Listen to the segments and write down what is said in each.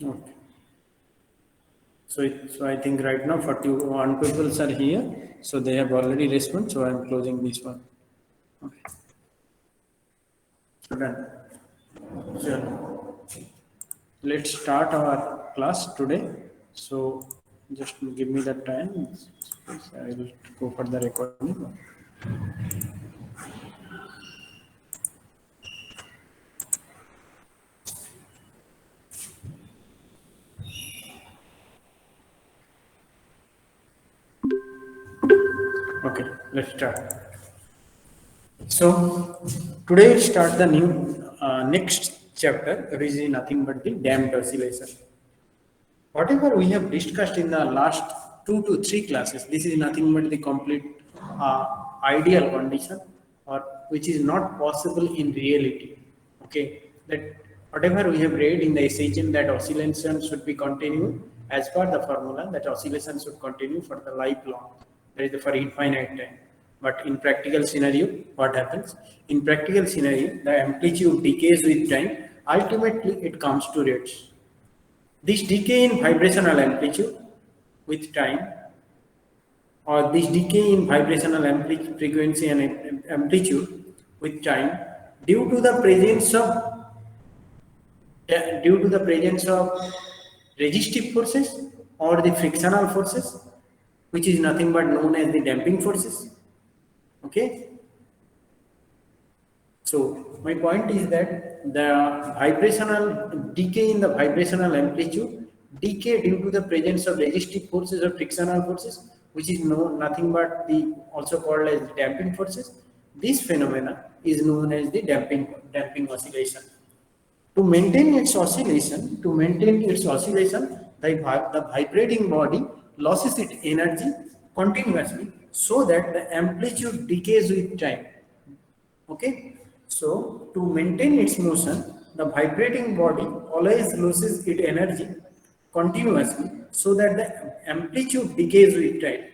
Okay. So I think right now 41 people are here. So they have already responded. So I'm closing this one. Okay. So done. So let's start our class today. So just give me the time. I will go for the recording. Okay, let's start. So today we start the new next chapter, which is nothing but the damped oscillation. Whatever we have discussed in the last 2 to 3 classes, this is nothing but the complete ideal condition, or which is not possible in reality. Okay, that whatever we have read in the SHM, that oscillation should be continued as per the formula, that oscillation should continue for the lifelong, that is for infinite time. But in practical scenario, what happens? In practical scenario, the amplitude decays with time. Ultimately, it comes to rates. This decay in vibrational amplitude with time, or this decay in vibrational frequency and amplitude with time, due to the presence of resistive forces or the frictional forces, which is nothing but known as the damping forces. Okay. So my point is that the vibrational decay in the vibrational amplitude decay due to the presence of resistive forces or frictional forces, which is nothing but the also called as damping forces. This phenomena is known as the damping oscillation. To maintain its oscillation, the vibrating body loses its energy continuously, so that the amplitude decays with time. Okay, so to maintain its motion, the vibrating body always loses its energy continuously, so that the amplitude decays with time.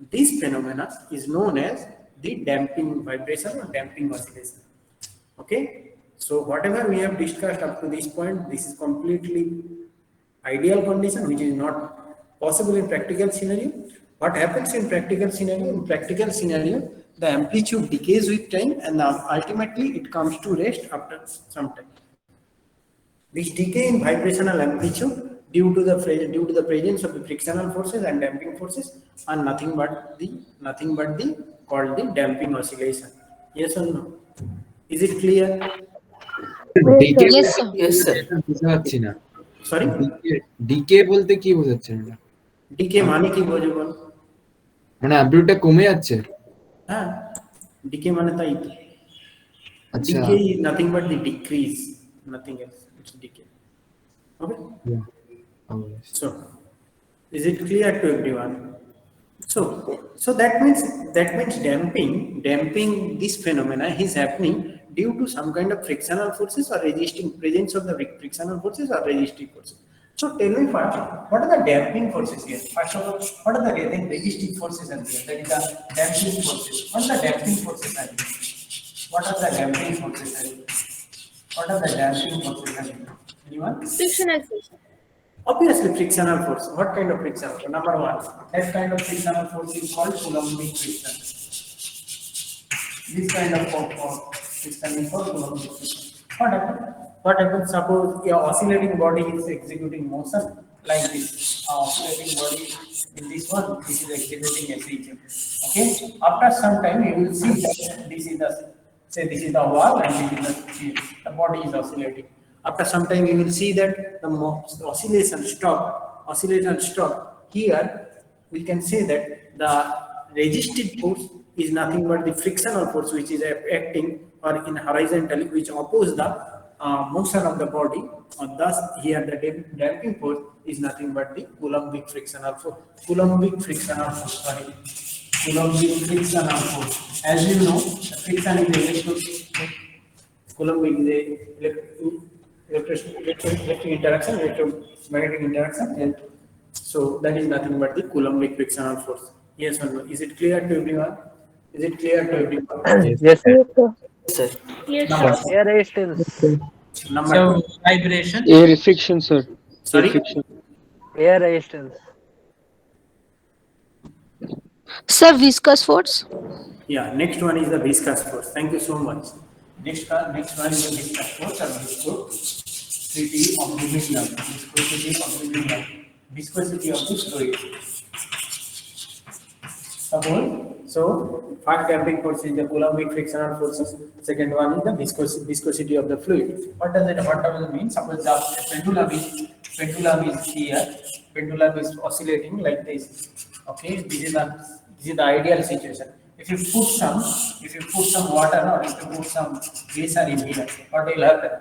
This phenomena is known as the damping vibration or damping oscillation. Okay, so whatever we have discussed up to this point, this is completely ideal condition, which is not possible in practical scenario. What happens in practical scenario? In practical scenario, the amplitude decays with time, and ultimately it comes to rest after some time. This decay in vibrational amplitude due to the presence of the frictional forces and damping forces are nothing but the called the damping oscillation. Yes or no? Is it clear? ডিকে Yes, বলতে sir. কি Yes, sir. বোঝাচ্ছে এটা বুঝতে পারছি না। Sorry? Decay বলতে কি বোঝাচ্ছেন এটা? ডিকে মানে কি বোঝো বল? মানে অ্যাম্প্লিটিউডটা কমে যাচ্ছে? হ্যাঁ, ডিকে মানে তাই তো। আচ্ছা। Decay is nothing but the decrease, nothing else. It's decay. Okay. Yeah. So, is it clear to everyone? So that means damping this phenomena is happening due to some kind of frictional forces or resisting presence of the frictional forces or resistive forces. So tell me first, what are the damping forces here? First of all, what are the resistive forces are here? That is the damping forces. What are the damping forces are here? What are the damping forces are here? What are the damping forces are here? Anyone? Frictional force. Obviously, frictional force. What kind of frictional force? Number one, that kind of frictional force is called Coulombic friction. This kind of force is coming for Coulombic friction. What happens? What happens? Suppose your oscillating body is executing motion like this. Oscillating body in this one, this is executing SHM. Okay. After some time, you will see that this is the wall and this is the body is oscillating. After some time, you will see that the oscillation stop. Here, we can say that the resistive force is nothing but the frictional force which is acting or in horizontally, which oppose the motion of the body. Thus, here the damping force is nothing but the Coulombic frictional force. Coulombic frictional force. As you know, the friction is Coulombic is a electric interaction, electromagnetic interaction, and so that is nothing but the Coulombic frictional force. Yes or no? Is it clear to everyone? Is it clear to everyone? Yes, sir. Yes, Number sir. two. Number So two. vibration. Air friction, sir. Sorry? friction. Air resistance. Sir, viscous force. Yeah, next one is the viscous force. Thank you so much. Next one is the viscous force or viscosity of the medium. Viscosity of the medium. Viscosity of the fluid. Suppose, so first damping force is the Coulombic frictional forces. Second one is the viscosity of the fluid. What does it mean? Suppose the pendulum is here. Pendulum is oscillating like this. Okay, this is the ideal situation. If you put some water or if you put some geyser in here, what will happen?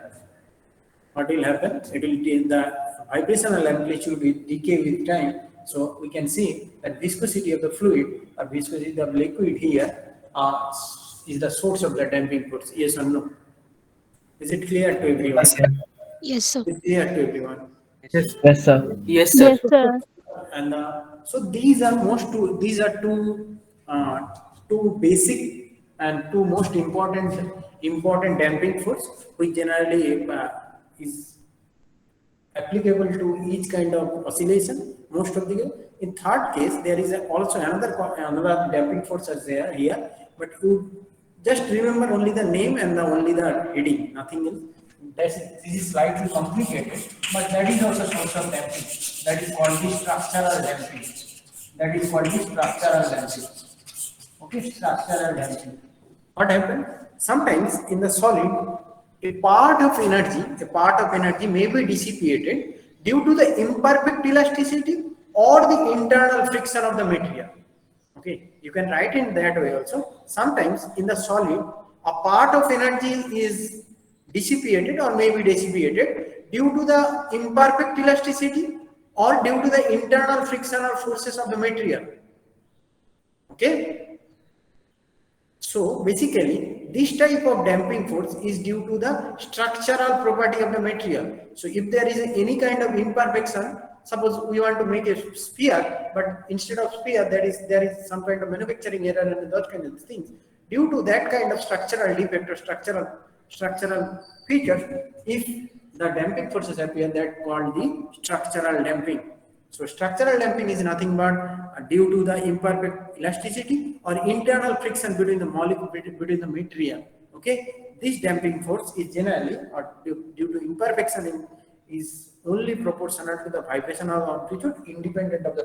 What will happen? It will the vibrational amplitude will decay with time. So we can see that viscosity of the fluid or viscosity of liquid here is the source of the damping force. Yes or no? Is it clear to everyone? Yes, sir. Is it clear to everyone? Yes, sir. Yes, sir. Yes, sir. And so these are two basic and two most important damping force which generally is applicable to each kind of oscillation most of the time. In third case, there is also another damping force is there here, but you just remember only the name and only the heading, nothing else. This is slightly complicated, but that is also source of damping. That is called the structural damping. Okay, structural damping. What happens? Sometimes in the solid, a part of energy may be dissipated due to the imperfect elasticity or the internal friction of the material. Okay, you can write in that way also. Sometimes in the solid, a part of energy is dissipated or may be dissipated due to the imperfect elasticity or due to the internal frictional forces of the material. Okay. So basically, this type of damping force is due to the structural property of the material. So if there is any kind of imperfection, suppose we want to make a sphere, but instead of sphere, there is some kind of manufacturing error and those kind of things. Due to that kind of structural defect or structural features, if the damping forces appear, that called the structural damping. So structural damping is nothing but due to the imperfect elasticity or internal friction between the molecule, between the material. Okay, this damping force is generally or due to imperfection is only proportional to the vibrational amplitude independent of the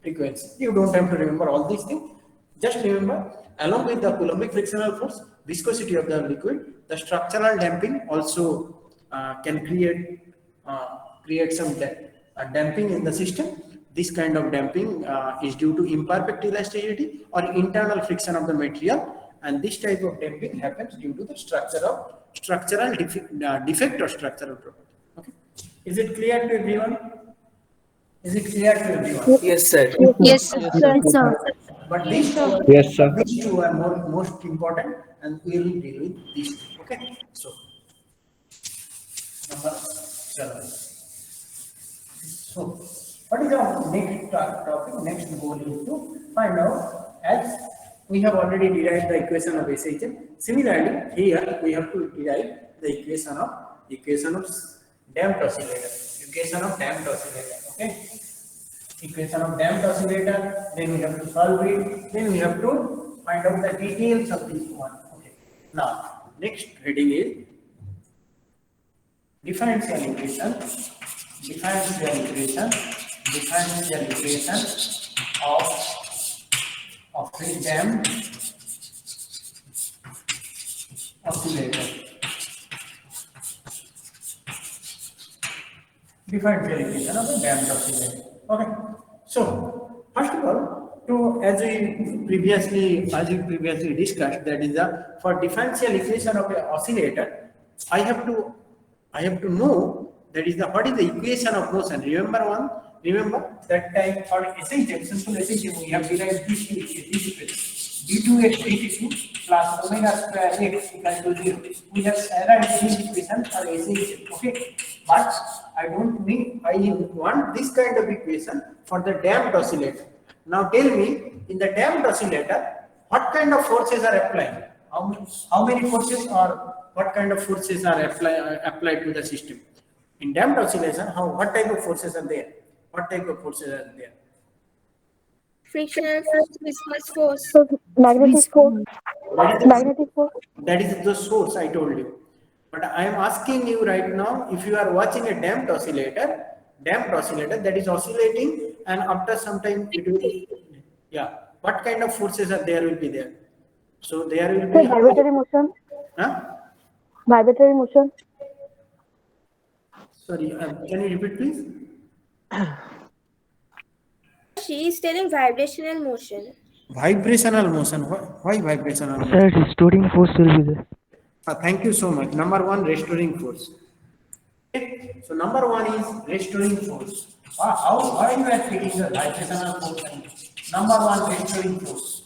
frequency. You don't have to remember all these things. Just remember, along with the Coulombic frictional force, viscosity of the liquid, the structural damping also can create some damping in the system. This kind of damping is due to imperfect elasticity or internal friction of the material, and this type of damping happens due to the structural defect or structural property. Okay, is it clear to everyone? Is it clear to everyone? Yes, sir. Yes, sir. Yes, sir. But these two, Yes, sir. these two are most important, and we will deal with these two. Okay, so number 7. So, what is our next topic? Next goal is to find out, as we have already derived the equation of SHM. Similarly, here we have to derive the equation of damped oscillator. Okay. Equation of damped oscillator. Then we have to solve it. Then we have to find out the details of this one. Okay. Now, next heading is differential equation of a damped oscillator. Differential equation of a damped oscillator. Okay. So first of all, as we previously discussed, that is for differential equation of an oscillator, I have to know that is what is the equation of motion. Remember that time for SHM, simple SHM, we have derived this equation. d2x dt2 plus omega square x equal to 0. We have arrived this equation for SHM. Okay, but I want this kind of equation for the damped oscillator. Now tell me, in the damped oscillator, what kind of forces are applied? How many forces or what kind of forces are applied to the system? In damped oscillation, what type of forces are there? What type of forces are there? Frictional force, viscous force. Magnetic force. That is the source I told you. But I am asking you right now, if you are watching a damped oscillator that is oscillating, and after some time it will, yeah, what kind of forces are there will be there? So there will be Vibratory motion. huh? Vibratory motion. Sorry, can you repeat please? She is telling vibrational motion. Vibrational motion. Why vibrational motion? Sir, restoring force will be there. Thank you so much. Number one, restoring force. Okay. So number one is restoring force. Why you are taking the vibrational force? Number one, restoring force.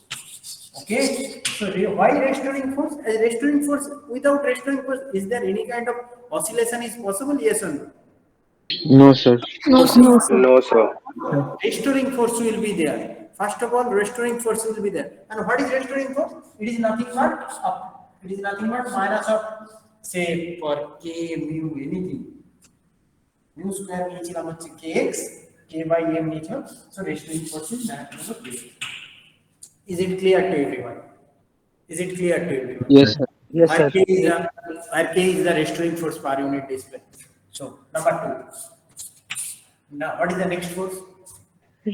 Okay. So why restoring force? Restoring force. Without restoring force, is there any kind of oscillation is possible? Yes or no? No, sir. No, sir. No, sir. Restoring force will be there. First of all, restoring force will be there. And what is restoring force? It is nothing but up. It is nothing but minus of, say, for k, mu, anything. Mu square নিয়েছিলাম হচ্ছে kx, k by m নিয়েছিলাম. So restoring force is that of k. Is it clear to everyone? Is it clear to everyone? Yes, sir. Yes, sir. Where k is the restoring force per unit display. So number two. Now what is the next force?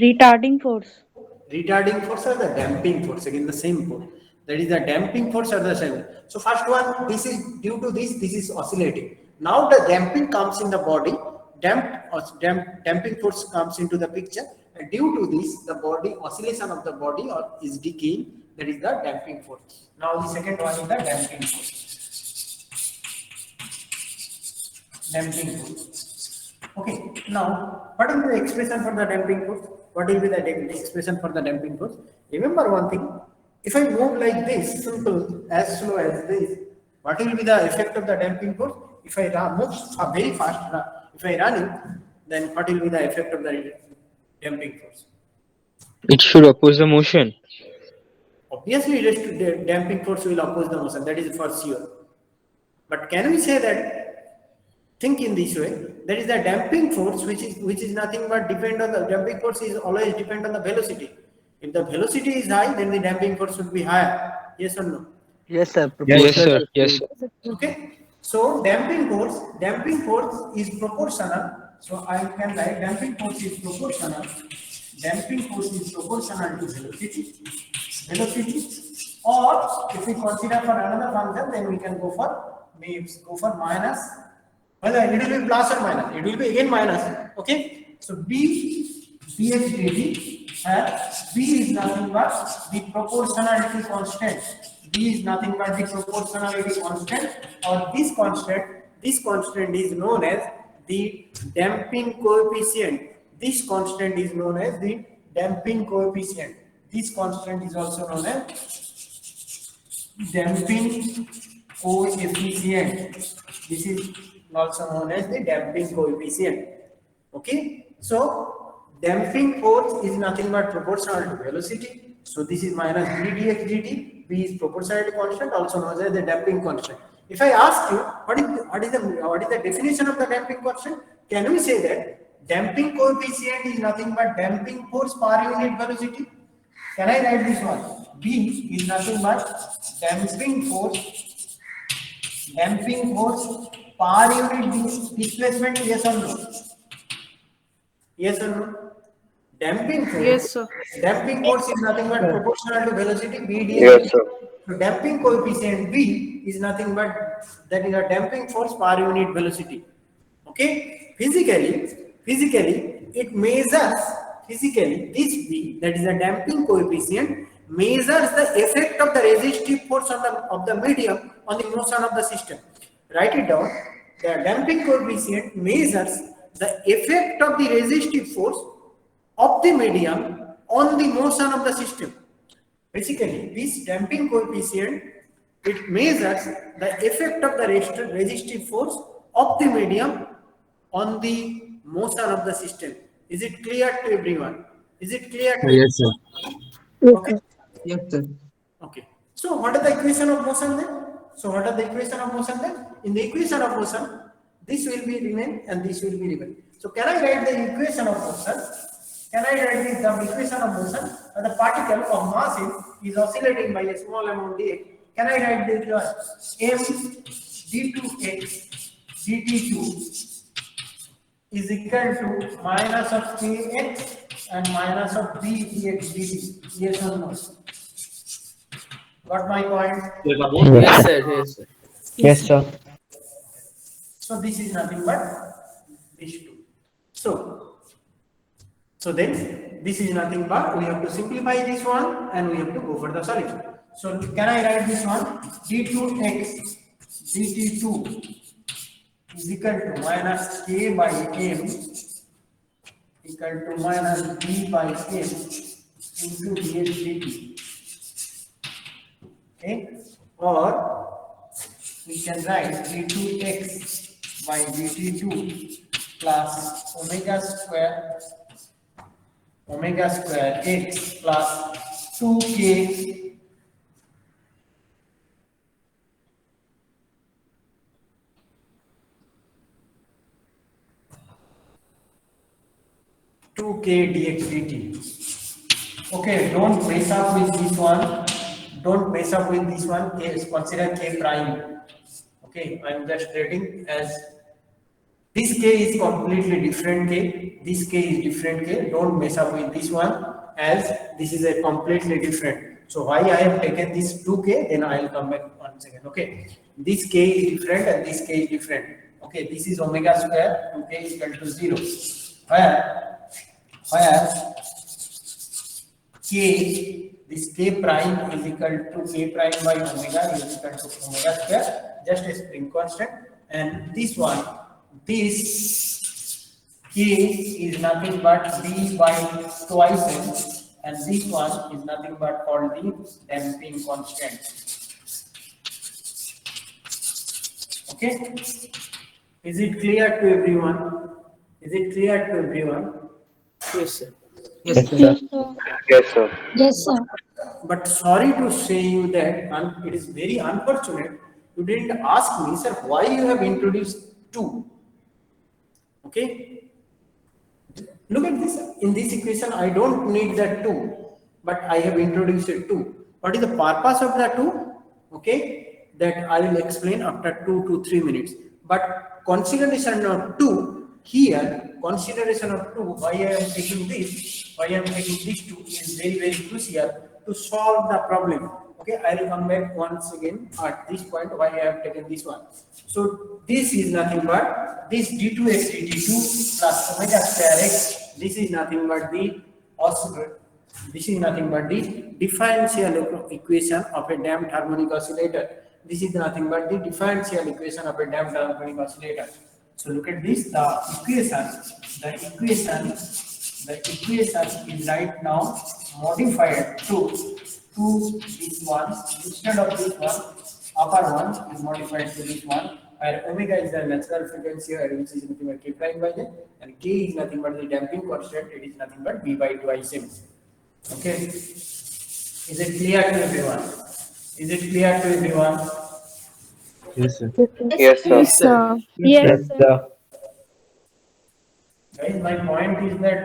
Retarding force. Retarding force or the damping force? Again the same force. That is the damping force or the same. So first one, this is due to this is oscillating. Now the damping comes in the body. Damping force comes into the picture. And due to this, the body oscillation of the body is decaying. That is the damping force. Now the second one is the damping force. Damping force. Okay. Now, what is the expression for the damping force? What will be the expression for the damping force? Remember one thing. If I move like this, simple, as slow as this, what will be the effect of the damping force? If I move very fast, if I run it, then what will be the effect of the damping force? It should oppose the motion. Obviously, the damping force will oppose the motion. That is for sure. But can we say that? Think in this way. That is the damping force, which is nothing but depend on the damping force is always depend on the velocity. If the velocity is high, then the damping force would be higher. Yes or no? Yes, sir. Yes, sir. Yes, sir. Okay. So damping force is proportional. So I can write damping force is proportional. Damping force is proportional to velocity. Or if we consider for another function, then we can go for minus. Whether it will be plus or minus. It will be again minus. Okay. So B dx dt. B is nothing but the proportionality constant. B is nothing but the proportionality constant, or this constant is known as the damping coefficient. This constant is known as the damping coefficient. This constant is also known as damping coefficient. This is also known as the damping coefficient. Okay. So damping force is nothing but proportional to velocity. So this is minus b dx dt. B is proportionality constant, also known as the damping constant. If I ask you what is the definition of the damping constant, can we say that damping coefficient is nothing but damping force per unit velocity? Can I write this one? B is nothing but damping force per unit displacement. Yes or no? Yes or no? Damping force. Yes, sir. Damping force is nothing but proportional to velocity b dx. Yes, sir. So damping coefficient b is nothing but that is a damping force per unit velocity. Okay. Physically, it measures this b, that is a damping coefficient, measures the effect of the resistive force of the medium on the motion of the system. Write it down. The damping coefficient measures the effect of the resistive force of the medium on the motion of the system. Basically, this damping coefficient, it measures the effect of the resistive force of the medium on the motion of the system. Is it clear to everyone? Is it clear to Yes, sir. Okay. Yes, sir. Okay. So what are the equation of motion then? In the equation of motion, This will be remain and this will be remain. So can I write the equation of motion? Can I write the equation of motion? The particle of mass is oscillating by a small amount dx. Can I write the m d2x dt2 is equal to minus of kx and minus of b dx dt? Yes or no? Got my point? Yes, sir. Yes, sir. Yes, sir. So this is nothing but these two. So then this is nothing but we have to simplify this one and we have to go for the solution. So can I write this one? d2x dt2 is equal to minus k by m equal to minus b by m into dx dt. Okay, or we can write d2x by dt2 plus omega square x plus 2k dx dt. Okay, don't mess up with this one. Don't mess up with this one. K, consider k prime. Okay, I am just writing as this k is completely different k. This k is different k. Don't mess up with this one as this is a completely different. So why I have taken this 2k, then I will come back once again. Okay, this k is different and this k is different. Okay, this is omega square 2k is equal to 0. Where k, this k prime is equal to k prime by omega is equal to omega square, just a spring constant, and this one, this k is nothing but d by twice m, and this one is nothing but called the damping constant. Okay, is it clear to everyone? Is it clear to everyone? Yes, sir. Yes, sir. Yes, sir. Yes, sir. But sorry to say you that it is very unfortunate you didn't ask me, sir, why you have introduced 2. Okay, look at this. In this equation, I don't need that 2, but I have introduced it 2. What is the purpose of the 2? Okay, that I will explain after 2 to 3 minutes. But consideration of 2 here, consideration of 2, why I am taking this, why I am taking this 2 is very, very crucial to solve the problem. Okay, I will come back once again at this point why I have taken this one. So this is nothing but this d2x dt2 plus omega square x. This is nothing but the oscillator. This is nothing but the differential equation of a damped harmonic oscillator. This is nothing but the differential equation of a damped harmonic oscillator. So look at this. The equation is right now modified to this one. Instead of this one, upper one is modified to this one, where omega is the natural frequency, which is nothing but k prime by n, and k is nothing but the damping constant. It is nothing but b by twice m. Okay, is it clear to everyone? Is it clear to everyone? Yes, sir. Yes, sir. Yes, sir. Yes, sir. Guys, my point is that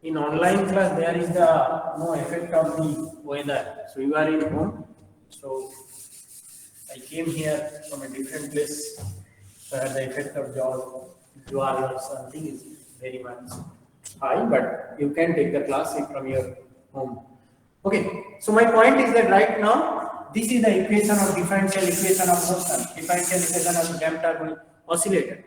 in online class there is no effect of the weather. So you are in home. So I came here from a different place where the effect of jwar or something is very much high, but you can take the class from your home. Okay, so my point is that right now this is the equation of differential equation of motion, differential equation of damped harmonic oscillator.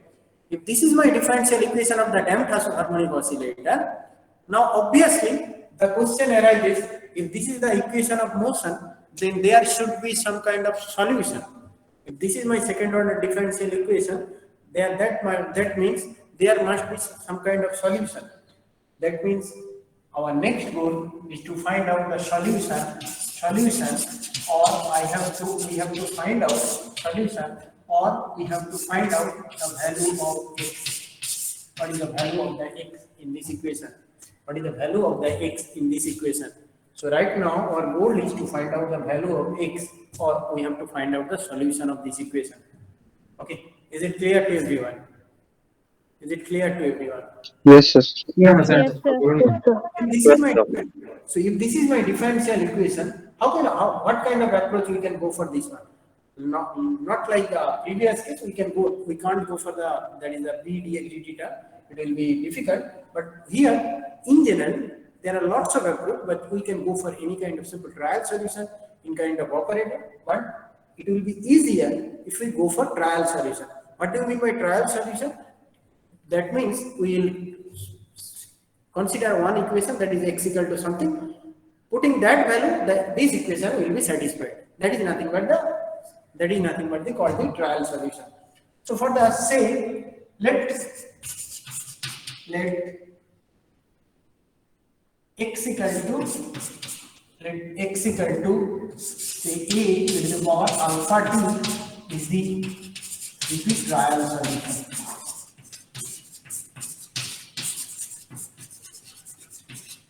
If this is my differential equation of the damped harmonic oscillator, now obviously the question arises, if this is the equation of motion, then there should be some kind of solution. If this is my second order differential equation, then that means there must be some kind of solution. That means our next goal is to find out the solution, or we have to find out solution, or we have to find out the value of x. What is the value of the x in this equation? What is the value of the x in this equation? So right now our goal is to find out the value of x, or we have to find out the solution of this equation. Okay, Is it clear to everyone? Is it clear to everyone? Yes, sir. Yes, sir. If this is my so if this is my differential equation, what kind of approach we can go for this one? Not like the previous case. We can't go for that is the b dx dt term. It will be difficult. But here, in general, there are lots of approach, but we can go for any kind of simple trial solution in kind of operator. But it will be easier if we go for trial solution. What do you mean by trial solution? That means we will consider one equation that is x equal to something. Putting that value, this equation will be satisfied. That is nothing but the called the trial solution. So for the sake, let x equal to say a to the power alpha t is the trial solution.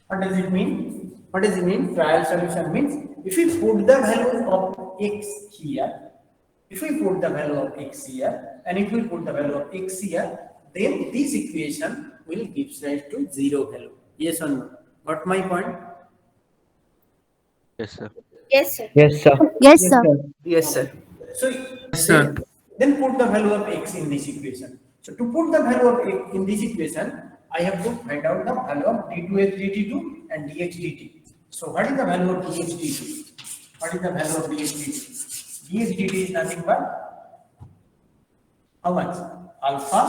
What does it mean? What does it mean? Trial solution means if we put the value of x here, and if we put the value of x here, then this equation will give rise to zero value. Yes or no? Got my point? Yes, sir. Yes, sir. Yes, sir. Yes, sir. Yes, sir. So sir. then put the value of x in this equation. So to put the value of x in this equation, I have to find out the value of d2x dt2 and dx dt. So what is the value of dx dt? What is the value of dx dt? Dx dt is nothing but how much? Alpha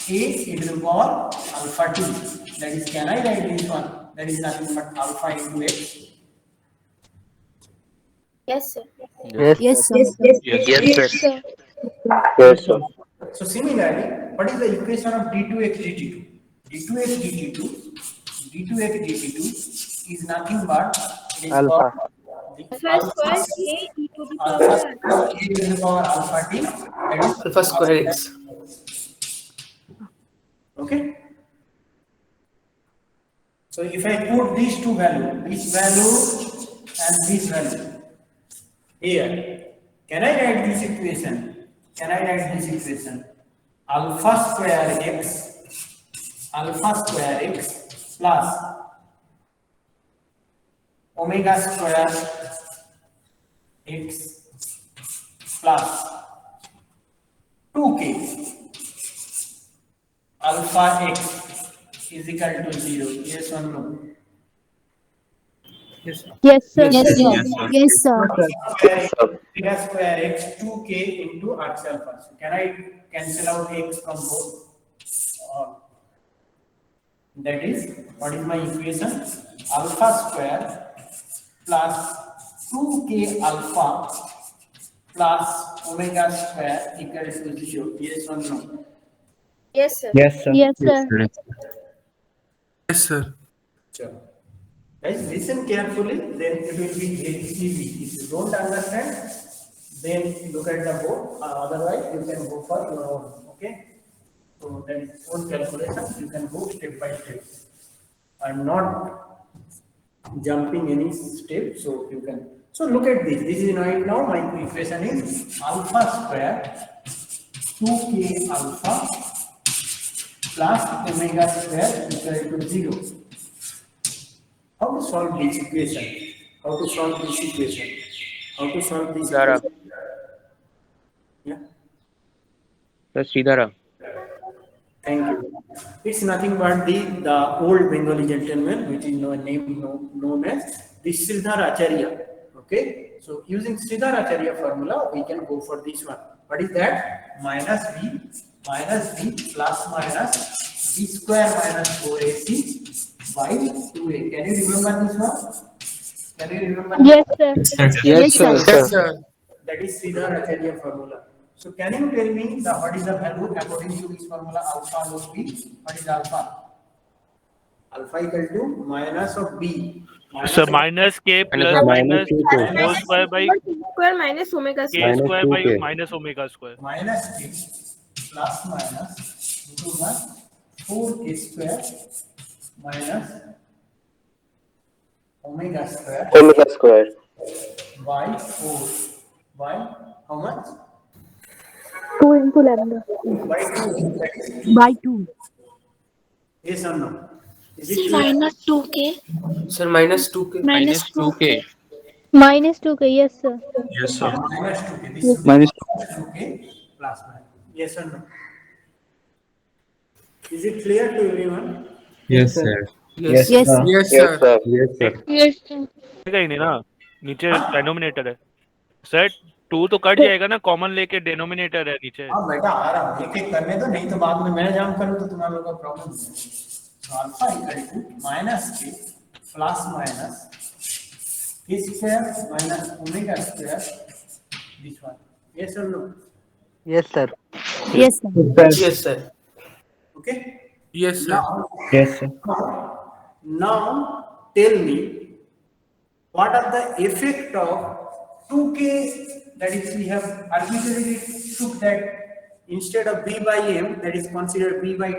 a e to the power alpha t. That is, can I write this one? That is nothing but alpha into x. Yes, sir. Yes. Yes, sir. Yes, sir. Sir. Yes, sir. So similarly, what is the equation of d2x dt2? d2x dt2 is nothing but it is Alpha. Alpha square a e to the alpha power a to the power alpha t. That is Alpha square x. okay. So if I put these two values, this value and this value here, can I write this equation? Alpha square x plus omega square x plus 2k alpha x is equal to 0. Yes or no? Yes, sir. Yes, sir. Yes, sir. Omega square x 2k into x alpha. So can I cancel out x from both? That is, what is my equation? Alpha square plus 2k alpha plus omega square equals to 0. Yes or no? Yes, sir. Yes, sir. Yes, sir. Yes, sir. Sure. Guys, listen carefully, then it will be very easy. If you don't understand, then look at the board. Otherwise, you can go for your own. Okay? So that is own calculation. You can go step by step. I'm not jumping any step, so you can. So look at this. This is right now my equation is alpha square 2k alpha plus omega square equal to 0. How to solve this equation? Dara. Yeah, That's Sridhara. thank you. It's nothing but the old Bengali gentleman, which is known as the Sridhar Acharya. Okay, so using Sridhar Acharya formula, we can go for this one. What is that? Minus b plus minus b square minus 4ac by 2a. Can you remember this one? Yes, sir. Yes, sir. Yes, sir. That is Sridhar Acharya formula. So can you tell me what is the value according to this formula alpha log b? What is alpha? Alpha equal to minus of b. So minus k plus minus whole square by Square minus omega k square. square by minus omega square. Minus k plus minus into 4k square minus omega square by 4 by how much? 2 into lambda. By 2, that is, By 2. yes or no? Is it Sir, clear? minus 2k. Sir, minus 2k. Minus 2k. Minus 2k, yes, sir. Yes, sir. Minus 2k. This should be Minus minus 2k plus 9. Yes or no? Is it clear to everyone? Yes, sir. Yes. Yes, sir. Yes, sir. Yes, sir. Yes, sir. कहीं नहीं ना, नीचे denominator है sir, 2 तो cut जाएगा ना, common लेके denominator है नीचे। हाँ बेटा आ रहा हूँ, एक एक करने दो, नहीं तो बाद में मैं जाम करूँ तो तुम्हारे लोगों का प्रॉब्लम है। तो अल्फा इक्वल टू माइनस के प्लस माइनस के square minus omega square this one, yes और no? Yes, sir. Yes, sir. Yes, sir. Okay. Yes, sir. Now, Yes, sir. now tell me what are the effect of 2k, that is we have arbitrarily took that instead of b by m, that is considered b by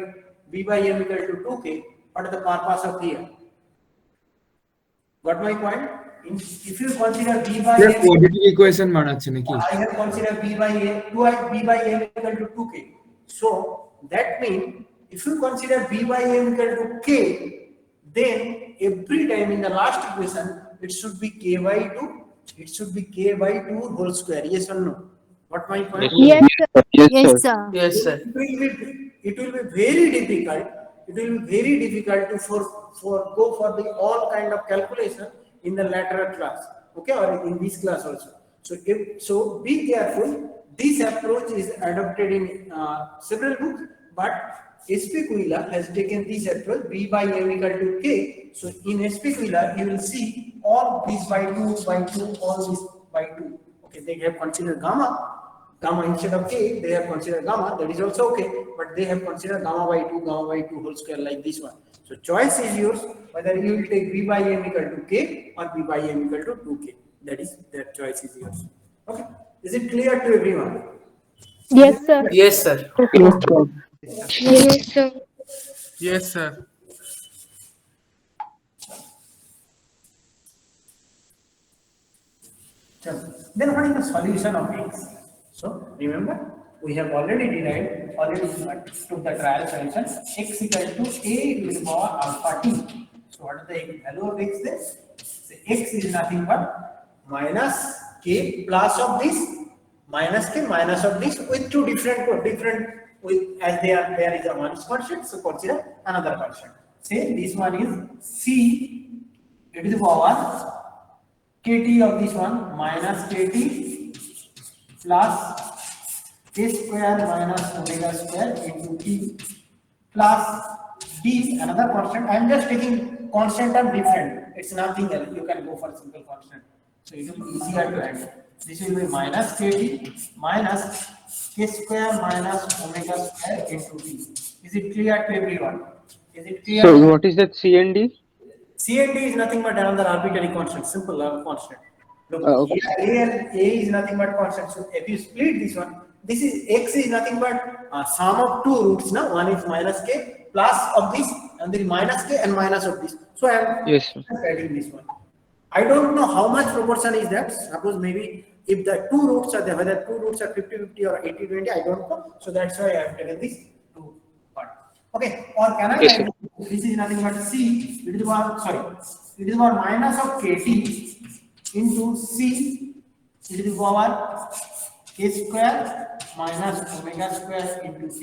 m equal to 2k. What are the purpose of here? Got my point? If you consider b by Sir, m, quadratic equation বানাচ্ছে নাকি? I have considered b by m, b by m equal to 2k. So that means if you consider b by m equal to k, then every time in the last equation it should be k by 2. It should be k by 2 whole square. Yes or no? What my point? Yes, sir. Yes, sir. Yes, sir. It will be very difficult. It will be very difficult to go for the all kind of calculation in the lateral class, okay, or in this class also. So be careful. This approach is adopted in several books, but SP Quilla has taken this approach b by m equal to k. So in SP Quilla you will see all this by 2 by 2, all this by 2. Okay, they have considered gamma instead of k, they have considered gamma, that is also okay, but they have considered gamma by 2 whole square like this one. So choice is yours, whether you will take b by m equal to k or b by m equal to 2k. That choice is yours. Okay, is it clear to everyone? Yes, sir. Yes, sir. Yes, sir. Yes, sir. Then what is the solution of x? So remember, we have already took the trial solution, x equal to a to the power alpha t. So what is the value of x there? So x is nothing but minus k plus of this minus k minus of this with two different with as there is a one constant, so consider another constant. Say this one is c to the power kt of this one minus kt plus k square minus omega square into t plus d, another constant. I am just taking constant and different. It's nothing else. You can go for simple constant. So it will be easier to handle. This will be minus kt minus k square minus omega square into t. Is it clear to everyone? Is it clear? So what is that C and D? C and D is nothing but another arbitrary constant, simple constant. Look, Okay. A is nothing but constant. So if you split this one, this is x is nothing but sum of two roots. Now one is minus k plus of this, and then minus k and minus of this. So I am Yes, sir. adding this one. I don't know how much proportion is that. Suppose maybe if the two roots are there, whether two roots are 50-50 or 80-20, I don't know. So that's why I have taken this two part. Okay, or can I? Yes, sir. This is nothing but c. It is about minus of kt into c. It is power k square minus omega square into t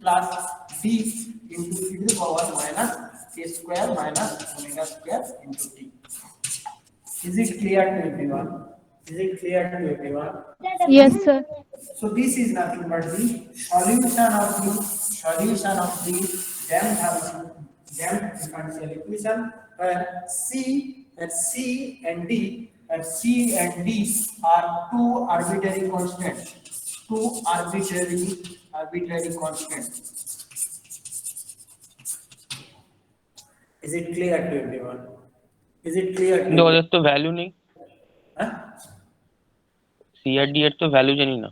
plus d into e to the power minus k square minus omega square into t. Is it clear to everyone? Is it clear to everyone? Yes, sir. So this is nothing but the solution of the damped differential equation, where C and D are two arbitrary constants. Is it clear to everyone? Is it clear to কিন্তু ওদের তো value নেই, huh? C আর D এর তো value জানি না।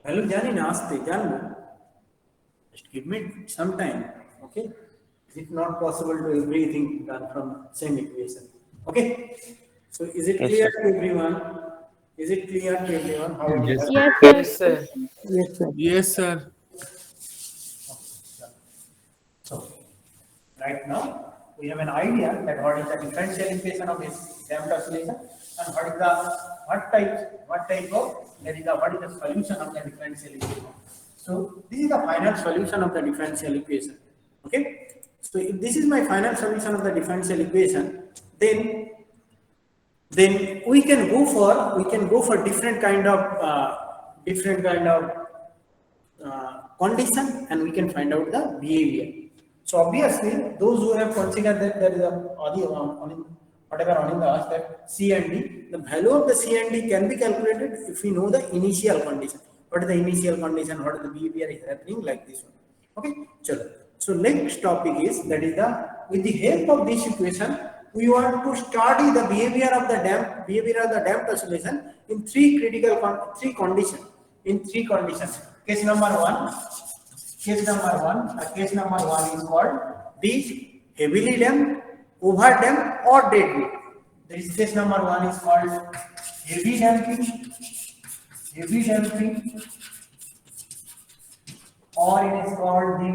Hello, Jani, Namaste, Janma. Just give me some time, okay? Is it not possible to everything done from same equation? Okay? So is it Yes, clear sir. to everyone? Is it clear to everyone how it Yes. works? Yes, sir. Yes, sir. Yes, sir. So, right now we have an idea that what is the differential equation of this damped oscillation and what is the what is the solution of the differential equation. So this is the final solution of the differential equation. Okay. So if this is my final solution of the differential equation, then we can go for different kind of condition, and we can find out the behavior. So obviously, those who have considered that there is a whatever Anindya asked, that C and D, the value of the C and D can be calculated if we know the initial condition. What is the initial condition? What is the behavior is happening like this one? Okay, chalo. So next topic is, that is with the help of this equation, we want to study the behavior of the damped oscillation in three conditions. In three conditions. Case number one is called the heavily damped, over damped, or deadbeat. This case number one is called heavy damping, or it is called the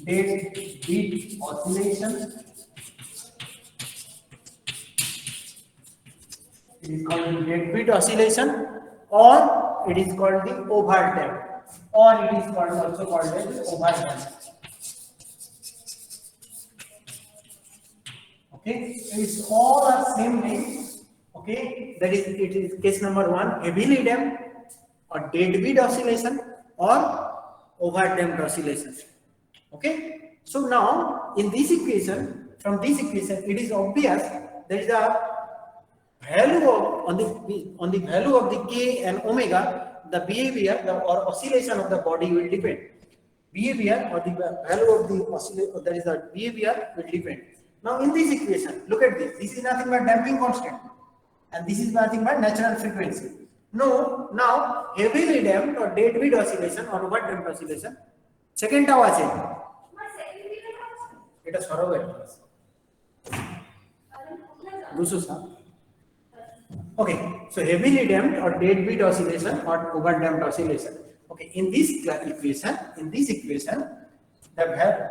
deadbeat oscillation. It is called the deadbeat oscillation, or it is called the overdamp, or it is also called as overdamp. Okay, it is all are same name. Okay, that is, it is case number one, heavily damped or deadbeat oscillation or overdamped oscillation. Okay, so now in this equation, from this equation, it is obvious there is a value of on the value of the K and omega, the behavior or oscillation of the body will depend. Behavior or the value of the oscillation, that is the behavior, will depend. Now in this equation, look at this. This is nothing but damping constant, and this is nothing but natural frequency. No, now heavily damped or deadbeat oscillation or overdamped oscillation. Second টাও আছে, এটা সরব একটা আছে, বুঝছো sir? Okay, so heavily damped or deadbeat oscillation or overdamped oscillation. Okay, in this equation,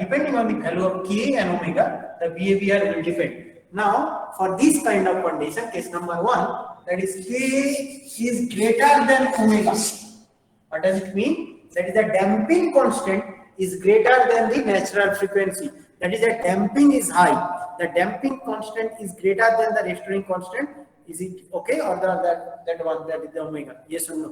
depending on the value of K and omega, the behavior will depend. Now, for this kind of condition, case number one, that is K is greater than omega. What does it mean? That is the damping constant is greater than the natural frequency. That is, the damping is high. The damping constant is greater than the restoring constant. Is it okay, or that one, that is the omega? Yes or no?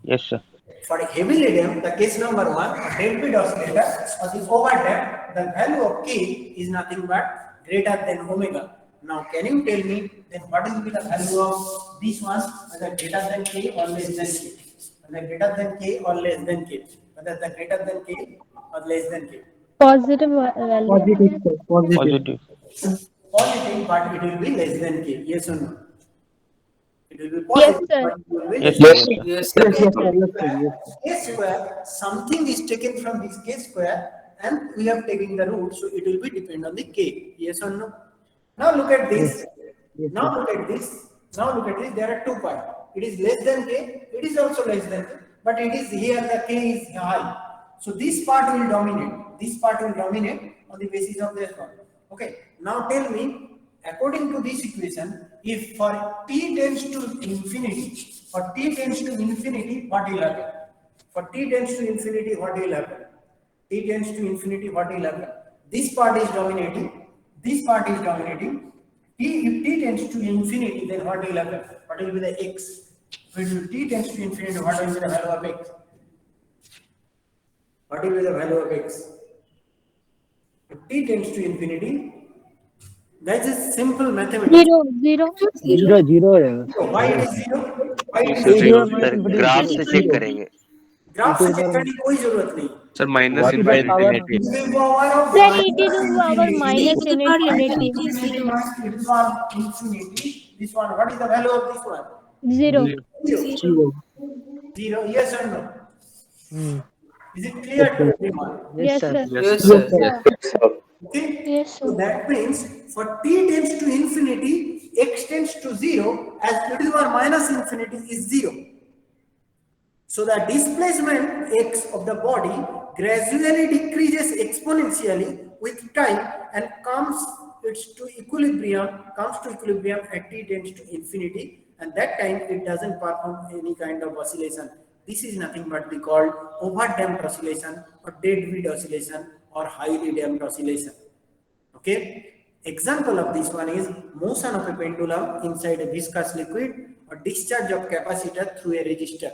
Yes, sir. For heavily damped, the case number one, deadbeat oscillator or the overdamped, the value of K is nothing but greater than omega. Now, can you tell me then what will be the value of this one, whether greater than K or less than K? Whether greater than K or less than K? Whether the greater than K or less than K? Positive value. Positive. Positive, but it will be less than K. Yes or no? It will be Yes, positive, sir. but it will be Yes, less sir. than Yes, sir. K square. Something is taken from this K square, and we have taken the root, so it will be depend on the K. Yes or no? Now look at this. Now look at this. There are two parts. It is less than K. It is also less than K, but it is here the K is high. So this part will dominate. This part will dominate on the basis of this one. Okay. Now tell me, according to this equation, if for t tends to infinity, what will happen? For t tends to infinity, what will happen? T tends to infinity, what will happen? This part is dominating. This part is dominating. If t tends to infinity, then what will happen? What will be the x? If t tends to infinity, what will be the value of x? What will be the value of x? If t tends to infinity, that is simple mathematics. 0. Zero रहेगा So why it is zero? Why it is Zero. zero? Sir graph से check करेंगे graph से check करने की कोई जरूरत नहीं. Sir minus infinity It will go over of Sir, it is our minus infinity. infinity. This one, what is the value of this one? 0. Zero. Yes or no? Is it clear to everyone? Yes, sir. Yes, sir. Okay. Yes, So sir. that means for t tends to infinity, x tends to 0 as e to the power minus infinity is 0. So the displacement x of the body gradually decreases exponentially with time and comes to equilibrium at t tends to infinity, and that time it doesn't perform any kind of oscillation. This is nothing but we called overdamped oscillation or deadbeat oscillation or highly damped oscillation. Okay. Example of this one is motion of a pendulum inside a viscous liquid or discharge of capacitor through a resistor.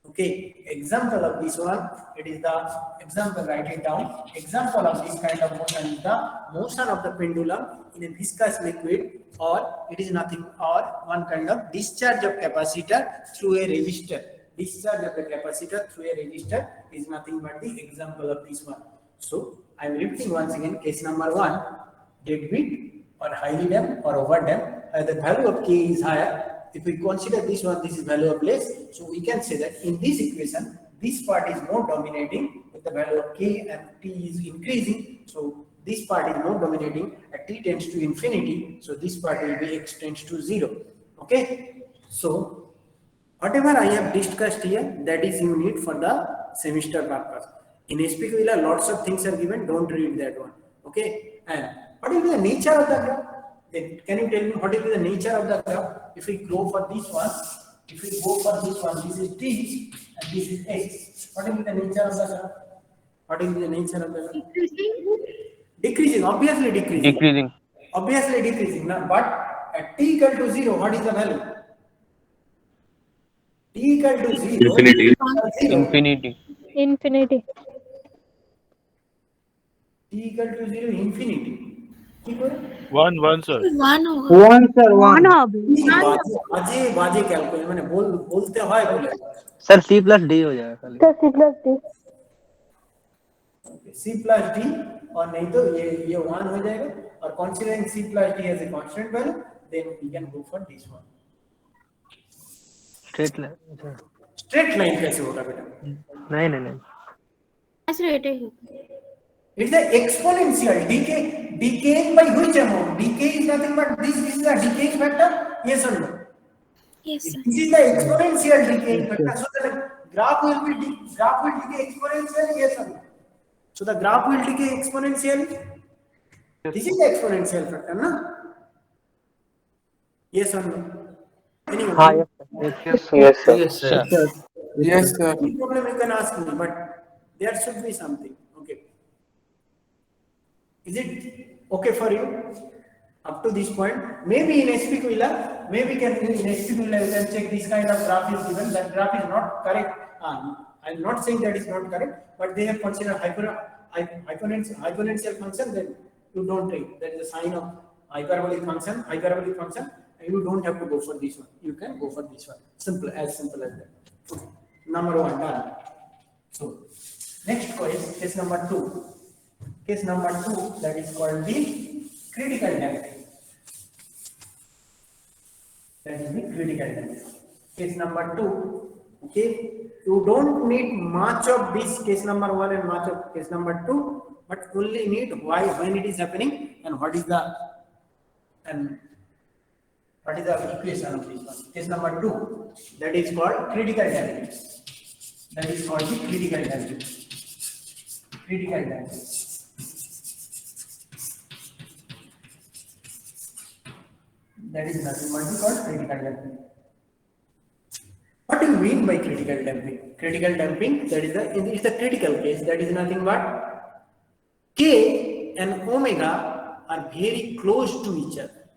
Okay, example of this one, it is the example, write it down. Example of this kind of motion is the motion of the pendulum in a viscous liquid, or it is nothing, or one kind of discharge of capacitor through a resistor. Discharge of the capacitor through a resistor is nothing but the example of this one. So I am repeating once again, case number 1, deadbeat or highly damped or over damped, the value of K is higher. If we consider this one, this is value of less, so we can say that in this equation, this part is more dominating with the value of K and T is increasing, so this part is more dominating at T tends to infinity, so this part will be X tends to 0. Okay, so whatever I have discussed here, that is you need for the semester purpose. In SPQL, lots of things are given, don't read that one. Okay, and what is the nature of the graph? Then can you tell me what is the nature of the graph? If we go for this one, this is T and this is X. What is the nature of the graph? What is the nature of the graph? Decreasing, obviously decreasing. Obviously decreasing. Now, but at T equal to 0, what is the value? T equal to 0. Infinity. Infinity. T equal to 0, infinity. One, sir. One होगी। बाजे calculate मैंने बोलते हैं बोले sir C plus D हो जाएगा खाली। Sir C plus D. C plus D और नहीं तो ये 1 हो जाएगा, और considering C plus D as a constant value, then we can go for this one. Straight line कैसे होगा बेटा? नहीं It's the exponential decaying by which amount? Decay is nothing but this is the decaying factor. Yes or no? Yes, sir. This is the exponential decaying factor. So the graph will decay exponentially. Yes or no? So the graph will decay exponentially. This is the exponential factor, no? Yes or no? Anyone? Yes, sir. Yes, sir. Any problem you can ask me, but there should be something. Okay. Is it okay for you up to this point? Maybe in SPQL, maybe in SPQL you can check this kind of graph is given. That graph is not correct. I'm not saying that is not correct, but they have considered hypothetical function. Then you don't take. That is a sign of hyperbolic function. You don't have to go for this one. You can go for this one. Simple as that. Okay. Number 1 done. So next case number 2. Case number 2, that is called the critical damping. That is the critical damping. Case number 2. Okay, you don't need much of this case number 1 and much of case number 2, but only need why, when it is happening, and what is the equation of this one. Case number 2, that is called critical damping. That is called the critical damping. Critical damping. That is nothing but called critical damping. What do you mean by critical damping? Critical damping, that is the critical case. That is nothing but K and omega are very close to each other.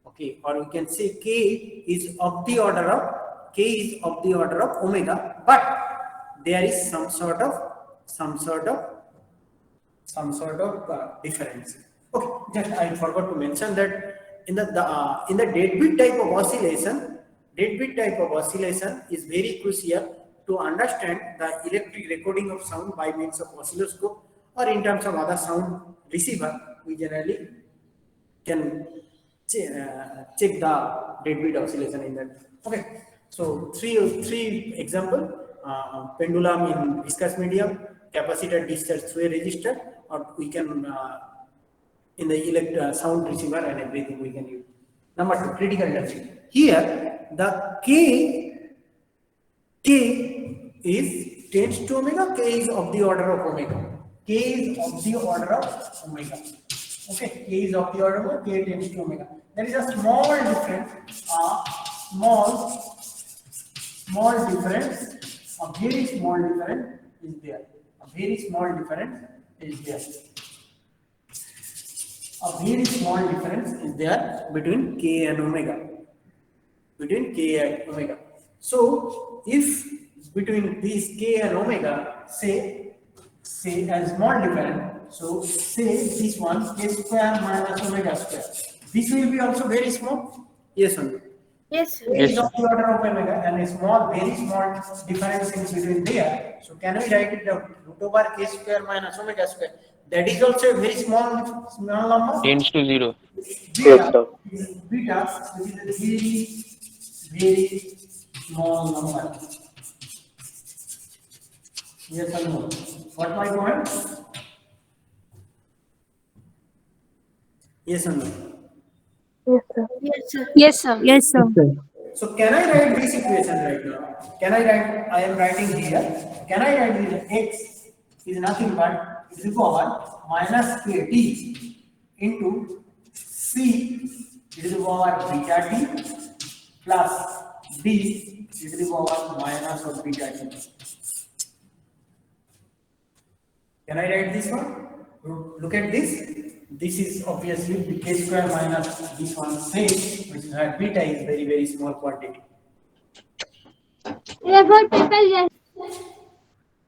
Okay, or we can say K is of the order of omega, but there is some sort of difference. Okay, just I forgot to mention that in the deadbeat type of oscillation is very crucial to understand the electric recording of sound by means of oscilloscope, or in terms of other sound receiver. We generally can check the deadbeat oscillation in that. Okay, so three example: pendulum in viscous medium, capacitor discharge through a resistor, or we can in the sound receiver and everything we can use. Number 2, critical energy. Here, the K is tends to omega, K is of the order of omega. K is of the order of omega. Okay, K is of the order of K tends to omega. There is a small difference, small difference, a very small difference is there. A very small difference is there. A very small difference is there between K and omega. Between K and omega. So, if between these K and omega, say a small difference, so say this one K square minus omega square. This will be also very small. Yes or no? Yes, sir. It is of the order of omega and a small, very small difference in between there. So can we write it down? Root over K square minus omega square. That is also a very small number. Tends to 0. Beta is a very small number. Yes or no? What my point? Yes or no? Yes, sir. Yes, sir. Yes, sir. So can I write this equation right now? Can I write? I am writing here. Can I write this? X is nothing but e to the power minus kt into c e to the power beta t plus d e to the power minus of beta t. Can I write this one? Look at this. This is obviously the K square minus this one same, which is that beta is very, very small quantity.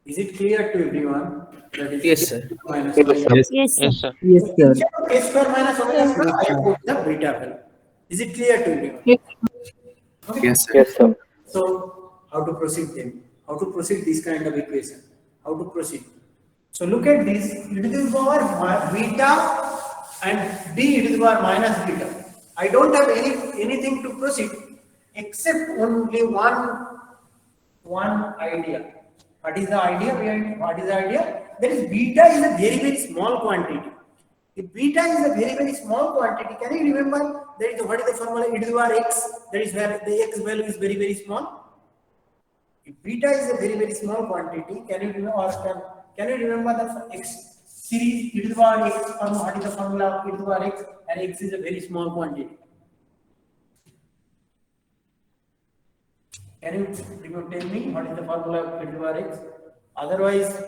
Is it clear to everyone? That is Yes, sir. Minus Yes, sir. Yes, sir. Yes, sir. K square minus omega square, I put the beta value. Is it clear to everyone? Okay. Yes, sir. So, how to proceed then? How to proceed this kind of equation? How to proceed? So, look at this, e to the power beta and d e to the power minus beta. I don't have anything to proceed except only one idea. What is the idea behind? What is the idea? That is beta is a very, very small quantity. If beta is a very, very small quantity, can you remember that is what is the formula? E to the power x, that is where the x value is very, very small. If beta is a very, very small quantity, can you remember, or can you remember the x series e to the power x? What is the formula of e to the power x? And x is a very small quantity. Can you tell me what is the formula of e to the power x? Otherwise,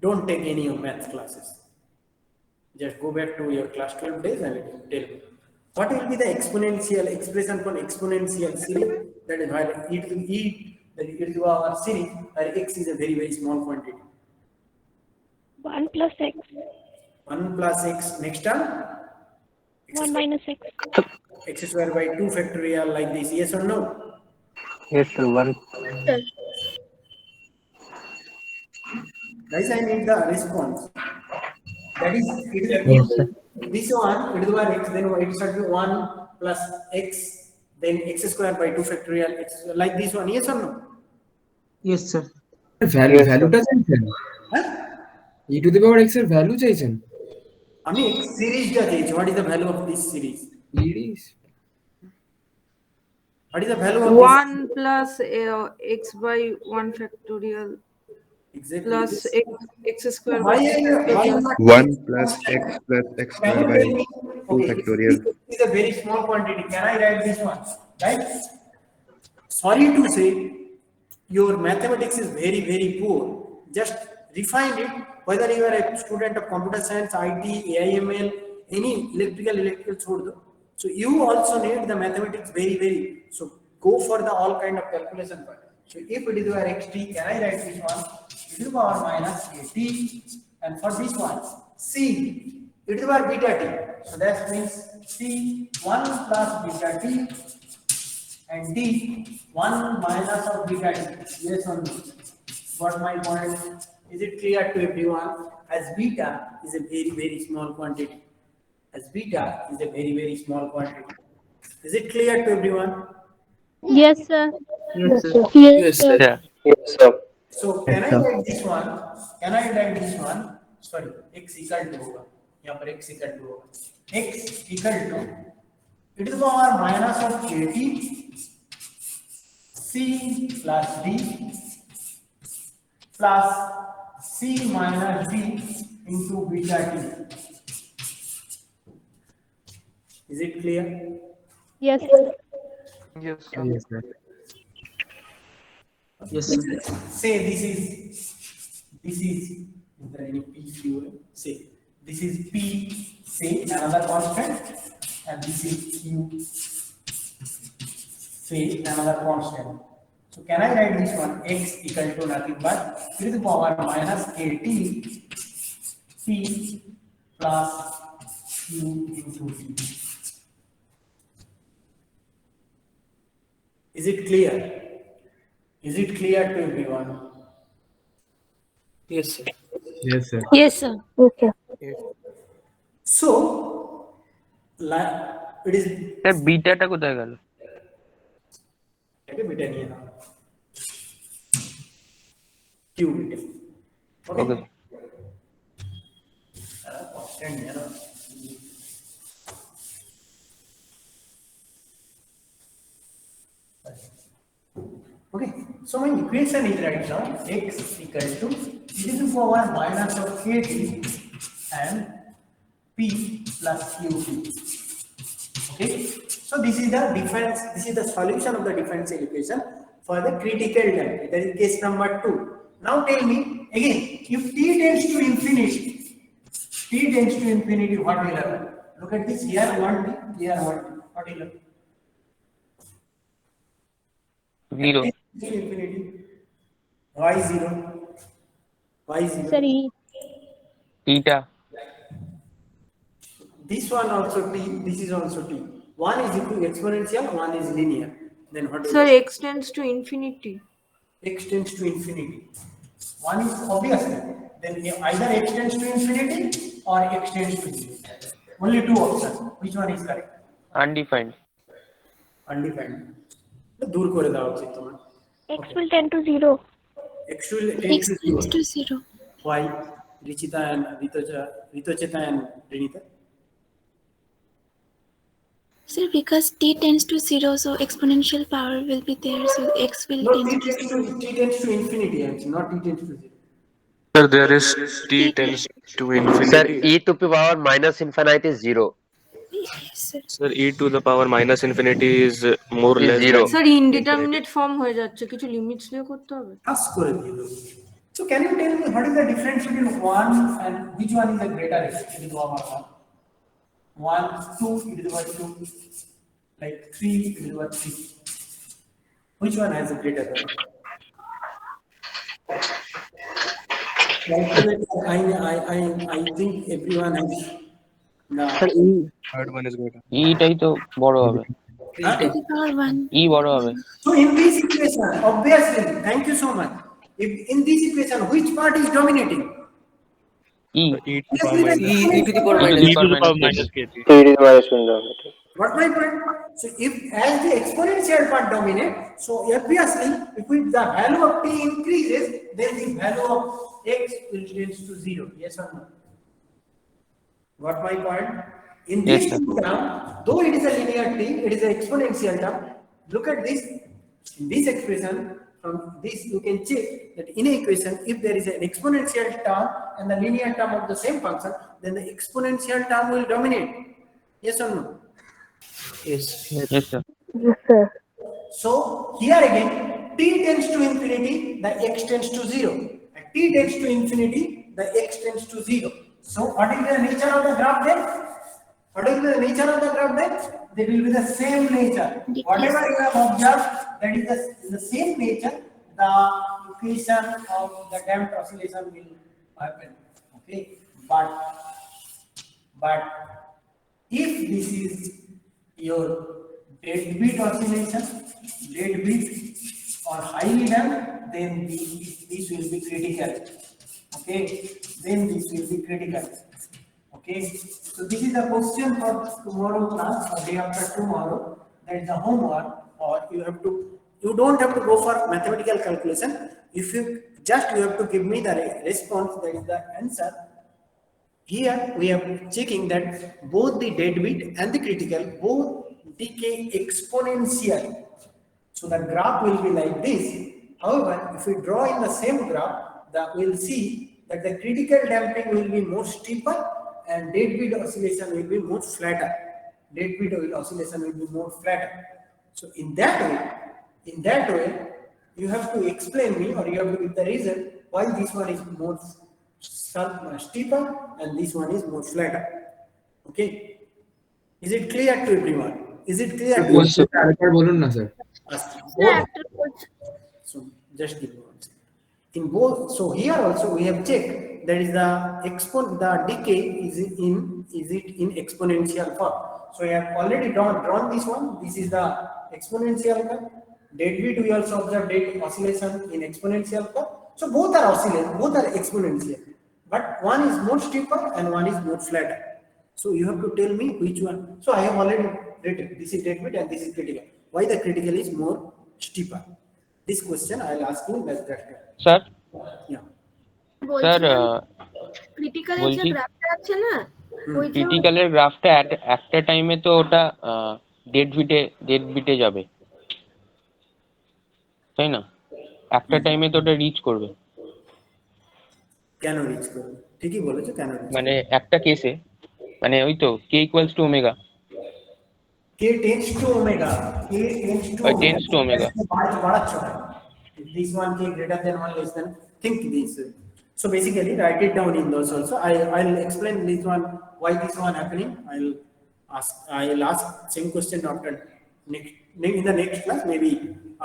don't take any of math classes. Just go back to your class 12 days and tell me. What will be the exponential expression for exponential series? That is why e to the power series, where x is a very, very small quantity. 1 plus x. 1 plus x, next term? 1 minus x. X square by 2 factorial like this, yes or no? Yes, sir. 1. Guys, I need the response. That is, Yes, sir. this one, e to the power x, then it should be 1 plus x, then x square by 2 factorial, x, like this one, yes or no? Yes, sir. ভ্যালুটা চাইছেন Huh? e to the power x এর value চাইছেন আমি x সিরিজটা চাইছি, what is the value of this series? Series What is the value of this? 1 plus x by 1 factorial Exactly. plus x square Why by are you not 1 plus x plus x Can square you by tell me? 2 Okay, factorial. this is a very small quantity. Can I write this one? Right? Sorry to say, your mathematics is very, very poor. Just refine it. Whether you are a student of computer science, IT, AIML, any electrical छोड़ दो. So you also need the mathematics very, very. So go for the all kind of calculation part. So if it is your xt, can I write this one? E to the power minus at, and for this one, c e to the power beta t. So that means c 1 plus beta t and d 1 minus of beta t. Yes or no? Got my point? Is it clear to everyone? As beta is a very, very small quantity. As beta is a very, very small quantity. Is it clear to everyone? Yes, sir. Yes, sir. Yes, sir. Yeah. Yes, sir. So can I write this one? Can I write this one? Sorry, x equal to होगा. यहाँ पर x equal to होगा. X equal to e to the power minus of kt c plus d plus c minus d into beta t. Is it clear? Yes, sir. Yes, sir. Yes, sir. Yes, sir. Say is there any p q? Say this is p, say another constant, and this is q, say another constant. So can I write this one x equal to nothing but e to the power minus kt p plus q into t. Is it clear? Is it clear to everyone? Yes, sir. Yes, sir. Yes, sir. So, it is sir বিটাটা কোথায় গেল? beta niye na q beta. Okay. Constant niye na. Okay, so my equation is right now x equal to e to the power minus of kt and p plus qt. Okay, so this is the difference. This is the solution of the differential equation for the critical time. That is case number 2. Now tell me again, if t tends to infinity, what will happen? Look at this, here 1t, here 1t. What will happen? 0. To infinity. Why 0? Why 0? Sir, Theta. This one also t, this is also t. One is exponential, one is linear. Then what? Sir, x tends to infinity. X tends to infinity. One is obviously, then either x tends to infinity or x tends to 0. Only two options. Which one is correct? Undefined. Undefined. दूर करे दाओ उचित तुम्हारा. x will tend to 0. X will tend X to tends 0. to 0. Why? Richita and Ritocheta and Renita. Sir, because t tends to 0, so exponential power will be there, so x will No, tend to t tends to infinity, actually, not t tends to 0. Sir, there is t tends to Sir, infinity. e to the power minus infinity is 0. Yes, sir. Sir, e to the power minus infinity is more or Is less zero. than sir indeterminate form হয়ে যাচ্ছে, কিছু limits দিয়ে করতে হবে। Ask করে দিয়ে দেবো. So can you tell me what is the difference between 1 and which one is the greater x to the power 1? 1, 2 e to the power 2, like 3 e to the power 3. Which one has a greater power? I think everyone has. No. third one is greater. ইটাই তো বড় হবে। E to the power 1. ই বড় হবে। So in this equation, obviously, thank you so much. If in this equation, which part is dominating? E e to the power minus. e to the power minus kt. What my point? So if as the exponential part dominate, so obviously if the value of t increases, then the value of x will tend to 0. Yes or no? Got my point? In this Yes, sir. term, though it is a linear t, it is an exponential term. Look at this. In this expression, from this you can check that in a equation, if there is an exponential term and the linear term of the same function, then the exponential term will dominate. Yes or no? Yes, sir. So here again, t tends to infinity, the x tends to 0. And t tends to infinity, the x tends to 0. So what is the nature of the graph then? What is the nature of the graph then? They will be the same nature. Whatever you have observed, that is the same nature, the equation of the damped oscillation will happen. Okay, but if this is your deadbeat oscillation, deadbeat or highly damped, then this will be critical. Okay, then this will be critical. Okay, so this is the question for tomorrow class or day after tomorrow. That is the homework, or you don't have to go for mathematical calculation. If you have to give me the response, that is the answer. Here we are checking that both the deadbeat and the critical, both decay exponentially. So the graph will be like this. However, if we draw in the same graph, we'll see that the critical damping will be more steeper and deadbeat oscillation will be more flatter. Deadbeat oscillation will be more flatter. So in that way, you have to explain me, or you have to give the reason why this one is more steeper and this one is more flatter. Okay, is it clear to everyone? Is it clear to Yes, sir. আরেকবার বলুন না sir. So just give me one second. In both, so here also we have checked that is the decay is it in exponential form. So we have already drawn this one. This is the exponential curve. Deadbeat we also observe oscillation in exponential curve. So both are exponential, but one is more steeper and one is more flatter. So you have to tell me which one. So I have already written this is deadbeat and this is critical. Why the critical is more steeper? This question I will ask you as that. Sir Yeah. Sir ক্রিটিক্যালের যে গ্রাফটা আছে না, ওই যে ক্রিটিক্যালের গ্রাফটা একটা টাইমে তো ওটা ডেড বিটে যাবে, তাই না? একটা টাইমে তো ওটা রিচ করবে, কেন রিচ করবে? ঠিকই বলেছো, কেন মানে একটা কেসে, মানে ওই তো k equals to omega, k tends to omega, tends to omega. বাড়াচ্ছ না। This one k greater than one less than, think this. So basically write it down in those also. I'll explain this one, why this one happening. I'll ask same question after in the next class, maybe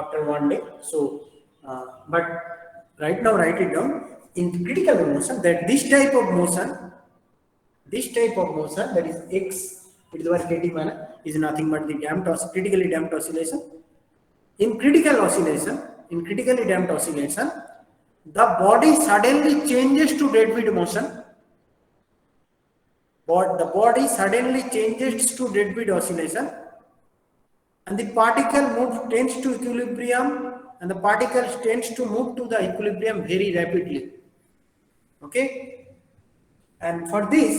after one day. So but right now write it down in critical motion, that this type of motion that is x with the rotating manner is nothing but the critically damped oscillation. In critically damped oscillation, the body suddenly changes to deadbeat motion. The body suddenly changes to deadbeat oscillation, and the particle tends to equilibrium, and the particle tends to move to the equilibrium very rapidly. Okay, and for this,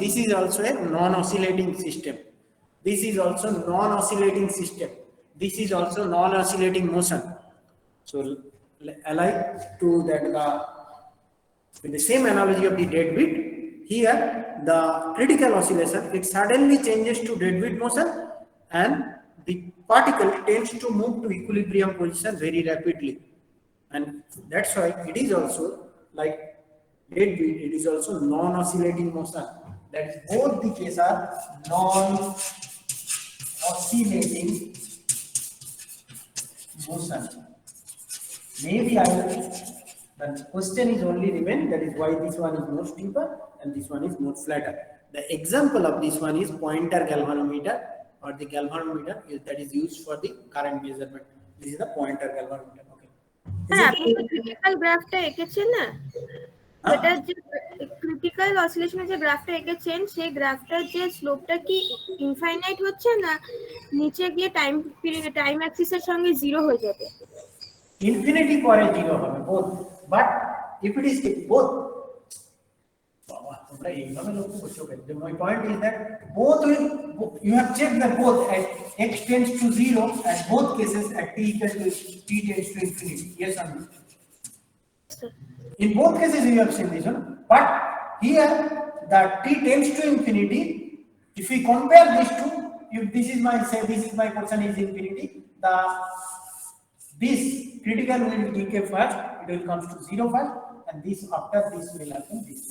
this is also a non-oscillating system. This is also non-oscillating system. This is also non-oscillating motion. So alike to that, with the same analogy of the deadbeat, here the critical oscillation, it suddenly changes to deadbeat motion, and the particle tends to move to equilibrium position very rapidly, and that's why it is also like deadbeat. It is also non-oscillating motion. That is, both the cases are non-oscillating motion. Maybe the question is only remain, that is why this one is more steeper and this one is more flatter. The example of this one is pointer galvanometer, or the galvanometer that is used for the current measurement. This is the pointer galvanometer. Okay. হ্যাঁ, আপনি তো critical গ্রাফটা এঁকেছেন না, সেটা যে critical অসিলেশনের যে গ্রাফটা এঁকেছেন, সেই গ্রাফটার যে স্লোপটা কি ইনফাইনাইট হচ্ছে না নিচে গিয়ে টাইম অ্যাক্সিসের সঙ্গে জিরো হয়ে যাবে? Infinity পরে জিরো হবে both, but if it is both, my point is that both will, you have checked that both at x tends to 0 at both cases at t equal to t tends to infinity. Yes or no? In both cases you have seen this one, but here the t tends to infinity. If we compare these two, if this is my portion is infinity, this critical will decay first, it will come to 0 first, and this after this will happen this.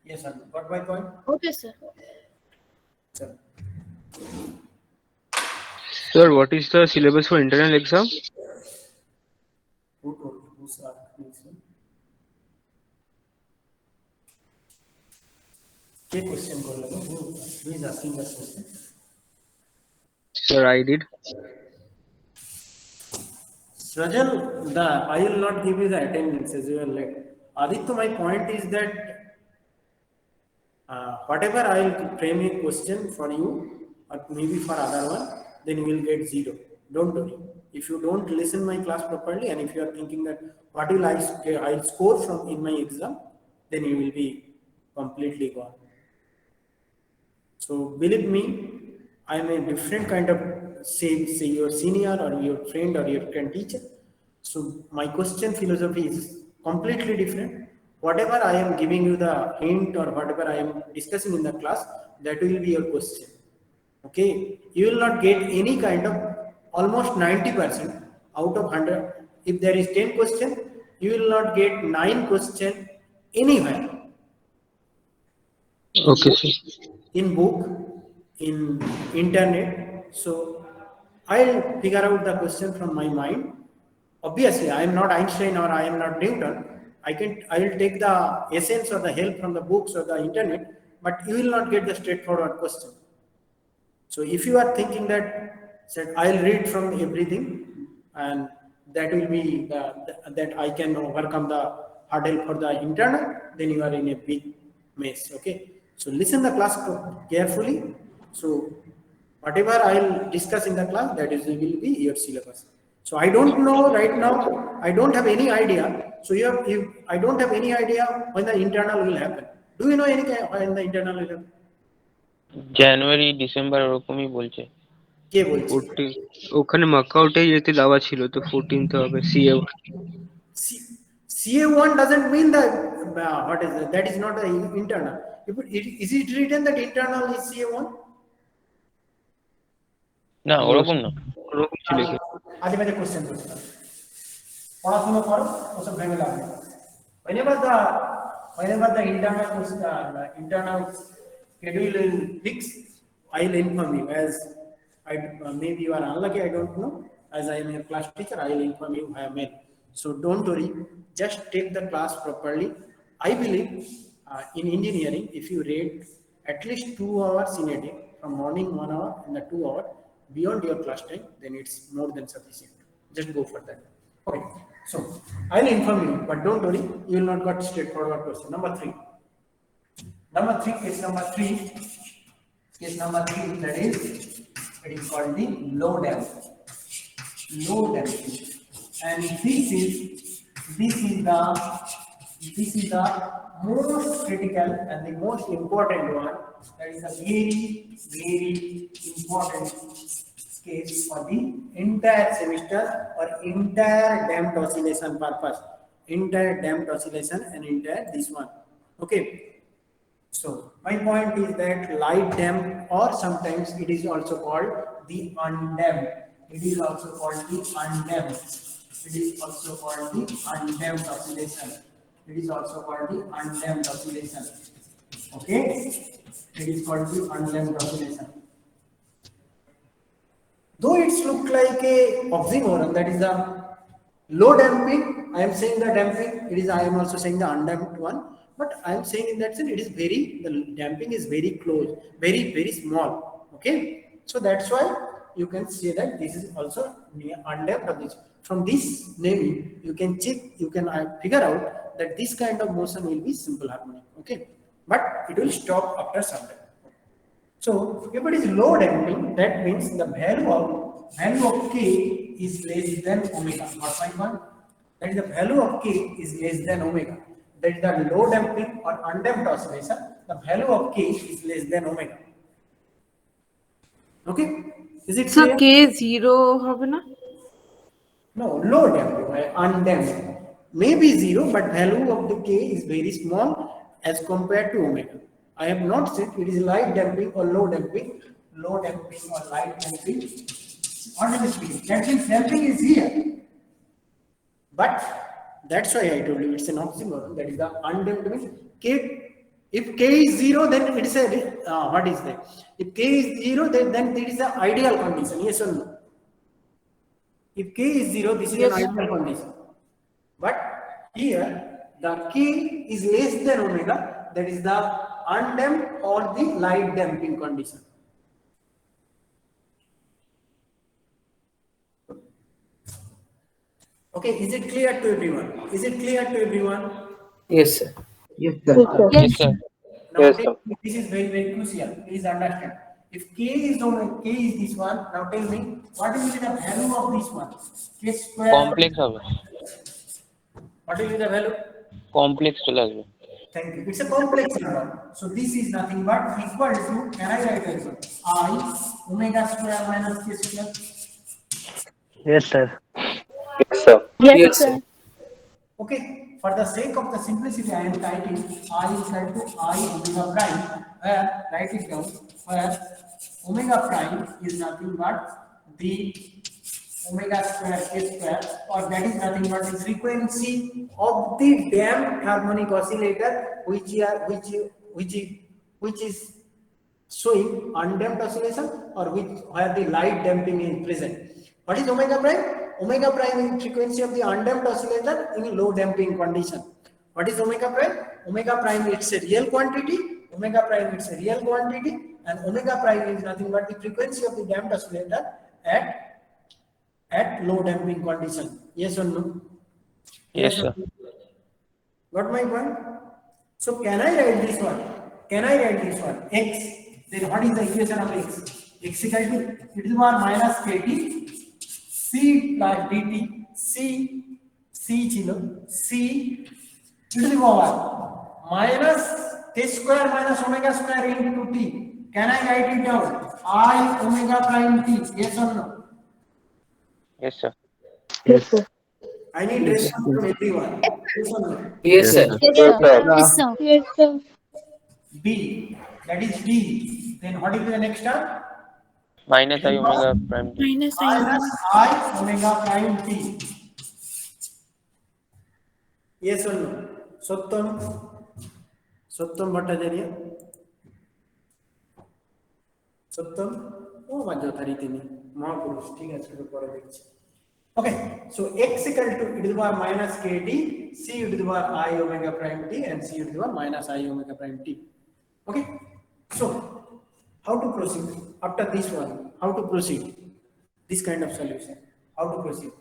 Yes or no? Got my point? Okay sir. Sir, what is the syllabus for internal exam? Who told you? Who's asking this one? What question? Who is asking that question? Sir, I did. Srajal, I will not give you the attendance as you are late. Aditya, my point is that whatever I will frame a question for you, or maybe for other one, then you will get 0. Don't worry. If you don't listen my class properly, and if you are thinking that what will I score from in my exam, then you will be completely gone. So believe me, I'm a different kind of, say your senior or your friend or your friend teacher. So my question philosophy is completely different. Whatever I am giving you the hint or whatever I am discussing in the class, that will be your question. Okay, you will not get any kind of, almost 90% out of 100. If there is 10 question, you will not get 9 question anywhere. Okay, sir. In book, in internet. So I'll figure out the question from my mind. Obviously, I am not Einstein or I am not Newton. I will take the essence or the help from the books or the internet, but you will not get the straightforward question. So if you are thinking that, said I'll read from everything and that will be that I can overcome the hurdle for the internal, then you are in a big mess. Okay. So listen the class carefully. So whatever I'll discuss in the class, that is will be your syllabus. So I don't know right now. I don't have any idea. So I don't have any idea when the internal will happen. Do you know any when the internal will happen? January December ওরকমই বলছে। কে বলছে? 14 ওখানে মার্কআউটে যেতে দেওয়া ছিল তো 14th হবে CA CA1 doesn't mean that what is that? That is not the internal. Is it written that internal is CA1? না ওরকম না। ওরকম ছিল কি? আজে বাজে কোশ্চেন করতে হবে। পড়াশোনা করো, ওসব ভেবে লাভ নেই। Whenever the internal schedule is fixed, I'll inform you. As maybe you are unlucky, I don't know. As I am a class teacher, I will inform you via mail. So don't worry, just take the class properly. I believe in engineering, if you read at least 2 hours in a day, from morning 1 hour and the 2 hour beyond your class time, then it's more than sufficient. Just go for that. Okay. So I'll inform you, but don't worry, you will not get straightforward question. Number 3, case number 3, that is, it is called the low damping. And this is the most critical and the most important one. That is a very important case for the entire semester or entire damped oscillation purpose. Entire damped oscillation and entire this one. Okay. So my point is that light damped, or sometimes it is also called the undamped. It is also called the undamped. It is also called the undamped oscillation. It is also called the undamped oscillation. Okay? It is called the undamped oscillation. Though it's look like a oxymoron, that is the low damping. I am saying the damping. I am also saying the undamped one. But I am saying in that sense, the damping is very close, very small. Okay? So that's why you can say that this is also undamped of this. From this naming, you can figure out that this kind of motion will be simple harmonic. Okay? But it will stop after some time. So if it is low damping, that means the value of K is less than omega. What's my point? That is the value of K is less than omega. That is the low damping or undamped oscillation. The value of K is less than omega. Okay? Is it clear? K 0 হবে না? No, low damping, undamped. Maybe 0, but value of the K is very small as compared to omega. I have not said it is light damping or low damping or light damping. Honestly speaking, that means damping is here. But that's why I told you it's an oxymoron. That is the undamped means K. If K is 0, then it is a what is that? If K is 0, then it is an ideal condition. Yes or no? If K is 0, this is an ideal condition. But here the K is less than omega. That is the undamped or the light damping condition. Okay, is it clear to everyone? Yes, sir. Yes, sir. Yes, sir. Now this is very crucial. Please understand. If K is this one, now tell me what will be the value of this one? K square. Complex হবে। What will be the value? Complex চলে আসবে। Thank you. It's a complex number. So this is nothing but equal to, can I write it? I omega square minus k square. Yes, sir. Yes, sir. Okay. For the sake of the simplicity, I am typing I equal to I omega prime. Where write it down. Where omega prime is nothing but the omega square k square, or that is nothing but the frequency of the damped harmonic oscillator which is showing undamped oscillation, or where the light damping is present. What is omega prime? Omega prime is frequency of the undamped oscillator in low damping condition. What is omega prime? Omega prime, it's a real quantity. Omega prime, it's a real quantity, and omega prime is nothing but the frequency of the damped oscillator at low damping condition. Yes or no? Yes, sir. Got my point? So can I write this one? Can I write this one? X. Then what is the equation of x? X equal to e to the power minus kt c plus dt. C chilo c e to the power minus k square minus omega square into t. Can I write it down? I omega prime t. Yes or no? Yes, sir. Yes, sir. I need response from everyone. Yes or no? Yes, sir. Yes, sir. Yes, sir. Yes, sir. B, that is D. Then what is the next term? Minus I omega prime t. Minus I. Minus I omega prime t. Yes or no? Sattam Bhattacharya. Sattam. Oh, Majotari Tini. Mahapurush. ঠিক আছে, একটু পরে দেখছি। Okay, so x equal to e to the power minus kt, c e to the power I omega prime t, and c e to the power minus I omega prime t. Okay, so how to proceed after this one? How to proceed this kind of solution? How to proceed?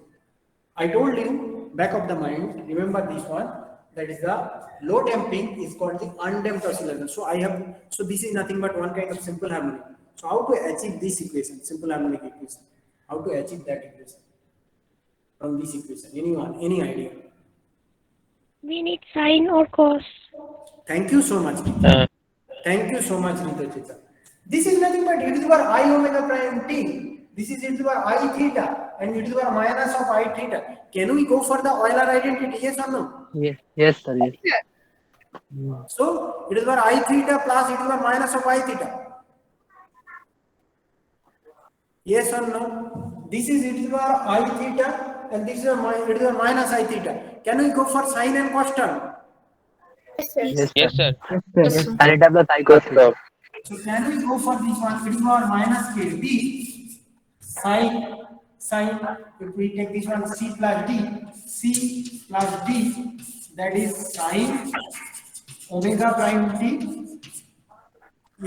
I told you back of the mind, remember this one, that is the low damping is called the undamped oscillator. So this is nothing but one kind of simple harmonic. So how to achieve this equation, simple harmonic equation? How to achieve that equation from this equation? Anyone, any idea? We need sine or cos. Thank you so much. Thank you so much, Rita. This is nothing but e to the power I omega prime t. This is e to the power I theta and e to the power minus of I theta. Can we go for the Euler identity? Yes or no? Yes, sir. Yes. So e to the power I theta plus e to the power minus of I theta. Yes or no? This is e to the power I theta and this is e to the power minus I theta. Can we go for sine and cos term? Yes, sir. And it has the psi cos theta. So can we go for this one? E to the power minus kb sine. If we take this one c plus d, that is sine omega prime t.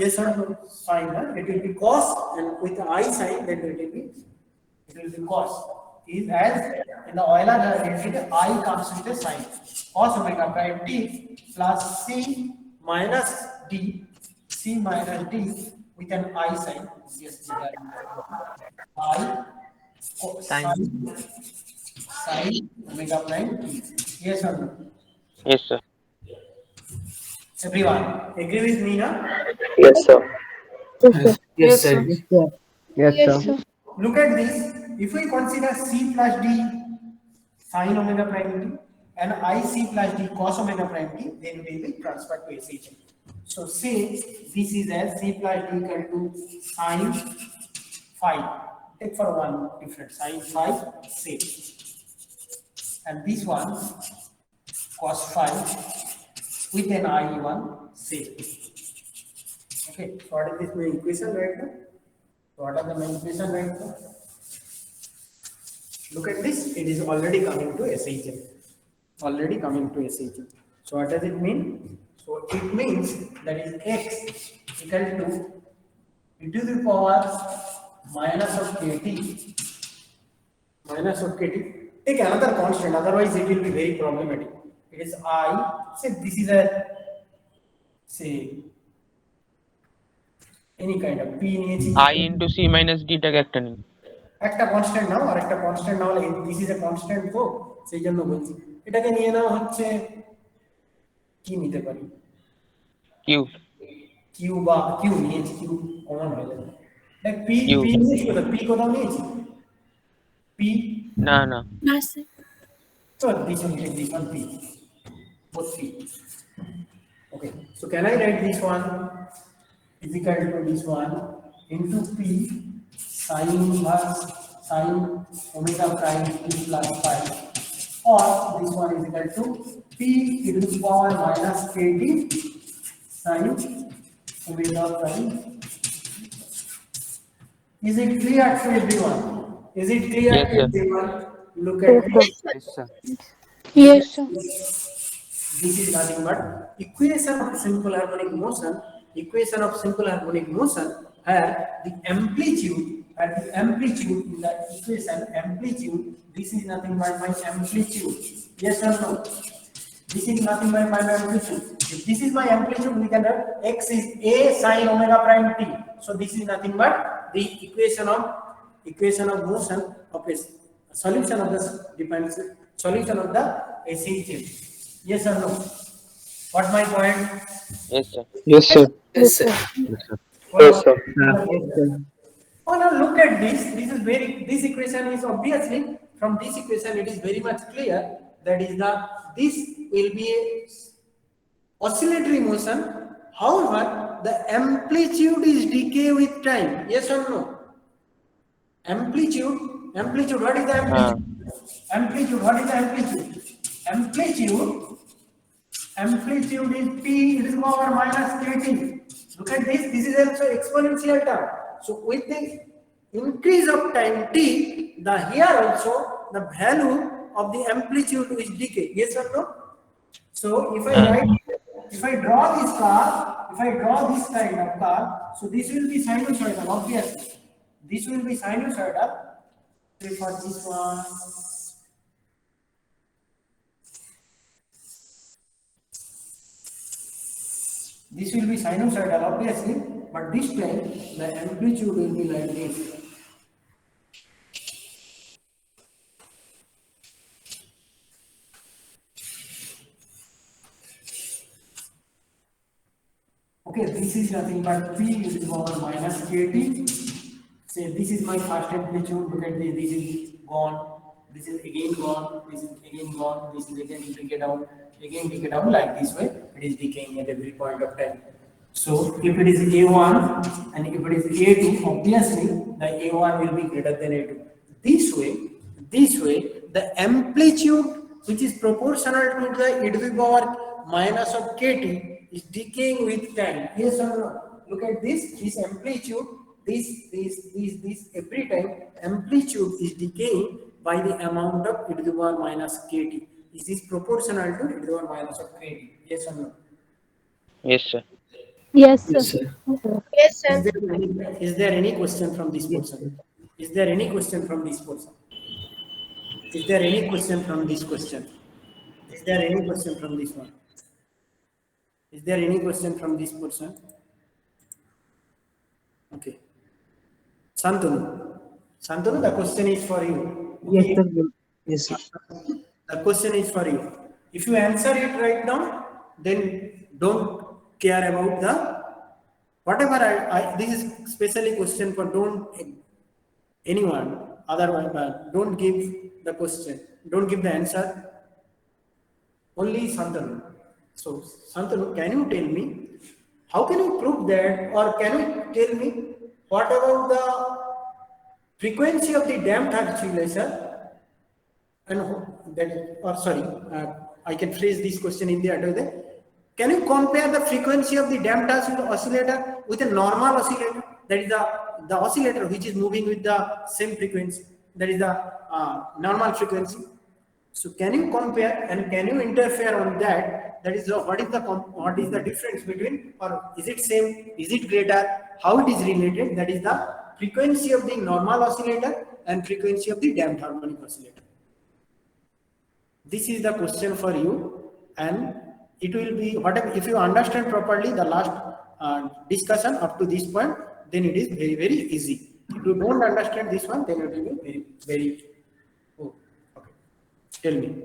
Yes or no? Sine. It will be cos, and with I sign, then it will be cos. Is as in the Euler identity, I comes with a sign. Cos omega prime t plus c minus d with an I sign. Yes, I sin omega prime t. Yes or no? Yes, sir. Everyone agree with me now? Yes, sir. Yes, sir. Yes, Yes, sir. sir. Look at this. If we consider c plus d sin omega prime t and IC plus d cos omega prime t, then we will transfer to SHM. So say this is as c plus d equal to sin phi. Take for one different sin phi, say, and this one cos phi with an I1, say. Okay, so what is this main equation right now? What are the main equation right now? Look at this, it is already coming to SHM. Already coming to SHM. So what does it mean? So it means that is x equal to e to the power minus of kt. Take another constant, otherwise it will be very problematic. It is I. Say this is a, say, any kind of p নিয়েছি I into c minus d টাকে একটা নিন। একটা constant নাও আর একটা constant now, this is a constant তো সেই জন্য বলছি এটাকে নিয়ে নাও হচ্ছে k কি নিতে পারি? কিউ কিউ বা কিউ নিয়েছি, কিউ কমন হয়ে যাবে। দেখ পি Q. পি নিয়েছি কোথাও, পি কোথাও নিয়েছি, পি। না না Yes, sir. So this one is this one P, both P. Okay, so can I write this one is equal to this one into P sin inverse sin omega prime T plus phi, or this one is equal to P e to the power minus KT sin omega prime. Is it clear to everyone? Is it clear Yes, to sir. everyone? Look at this. Yes, sir. Yes, sir. This is nothing but equation of simple harmonic motion. Equation of simple harmonic motion where the amplitude in the equation amplitude, this is nothing but my amplitude. Yes or no? This is nothing but my amplitude. If this is my amplitude, we can write x is a sin omega prime t. So this is nothing but the equation of motion of a solution of the solution of the AC change. Yes or no? What my point? yes sir Yes, sir. Yes, sir. Yes, sir. Oh, now look at this. This equation is obviously, from this equation it is very much clear that this will be a oscillatory motion. However, the amplitude is decay with time. Yes or no? Amplitude. What is the amplitude? Amplitude. What is the amplitude? Amplitude is P e to the power minus KT. Look at this. This is also exponential term. So with the increase of time t, here also the value of the amplitude is decay. Yes or no? So if I draw this kind of curve, so this will be sinusoidal, obviously. This will be sinusoidal. Say for this one. This will be sinusoidal, obviously, but this time the amplitude will be like this. Okay, this is nothing but P e to the power minus KT. Say this is my first amplitude. Look at this. This is gone. This is again gone. This is again gone. This is again decay down. Again decay down, like this way. It is decaying at every point of time. So if it is A1 and if it is A2, obviously the A1 will be greater than A2. This way, the amplitude which is proportional to the e to the power minus of KT is decaying with time. Yes or no? Look at this. This amplitude, this every time amplitude is decaying by the amount of e to the power minus KT. Is this proportional to e to the power minus of KT? Yes or no? yes sir Yes, sir. Yes, sir. Yes, sir. Is there any question from this person? Is there any question from this person? Is there any question from this question? Is there any question from this one? Is there any question from this person? Okay. Santanu, the question is for you. Yes, sir. Yes, sir. The question is for you. If you answer it right now, then don't care about the whatever this is specially question for anyone otherwise, don't give the question, don't give the answer, only Santanu. So Santanu, can you tell me how can you prove that, or can you tell me what about the frequency of the damped oscillation and that, or sorry, I can phrase this question in the other way. Can you compare the frequency of the damped oscillator with a normal oscillator? That is the oscillator which is moving with the same frequency. That is the normal frequency. So can you compare and can you interfere on that? That is what is the difference between, or is it same? Is it greater? How it is related? That is the frequency of the normal oscillator and frequency of the damped harmonic oscillator. This is the question for you, and it will be whatever. If you understand properly the last discussion up to this point, then it is very, very easy. If you don't understand this one, then it will be very, very. Oh, okay. Tell me.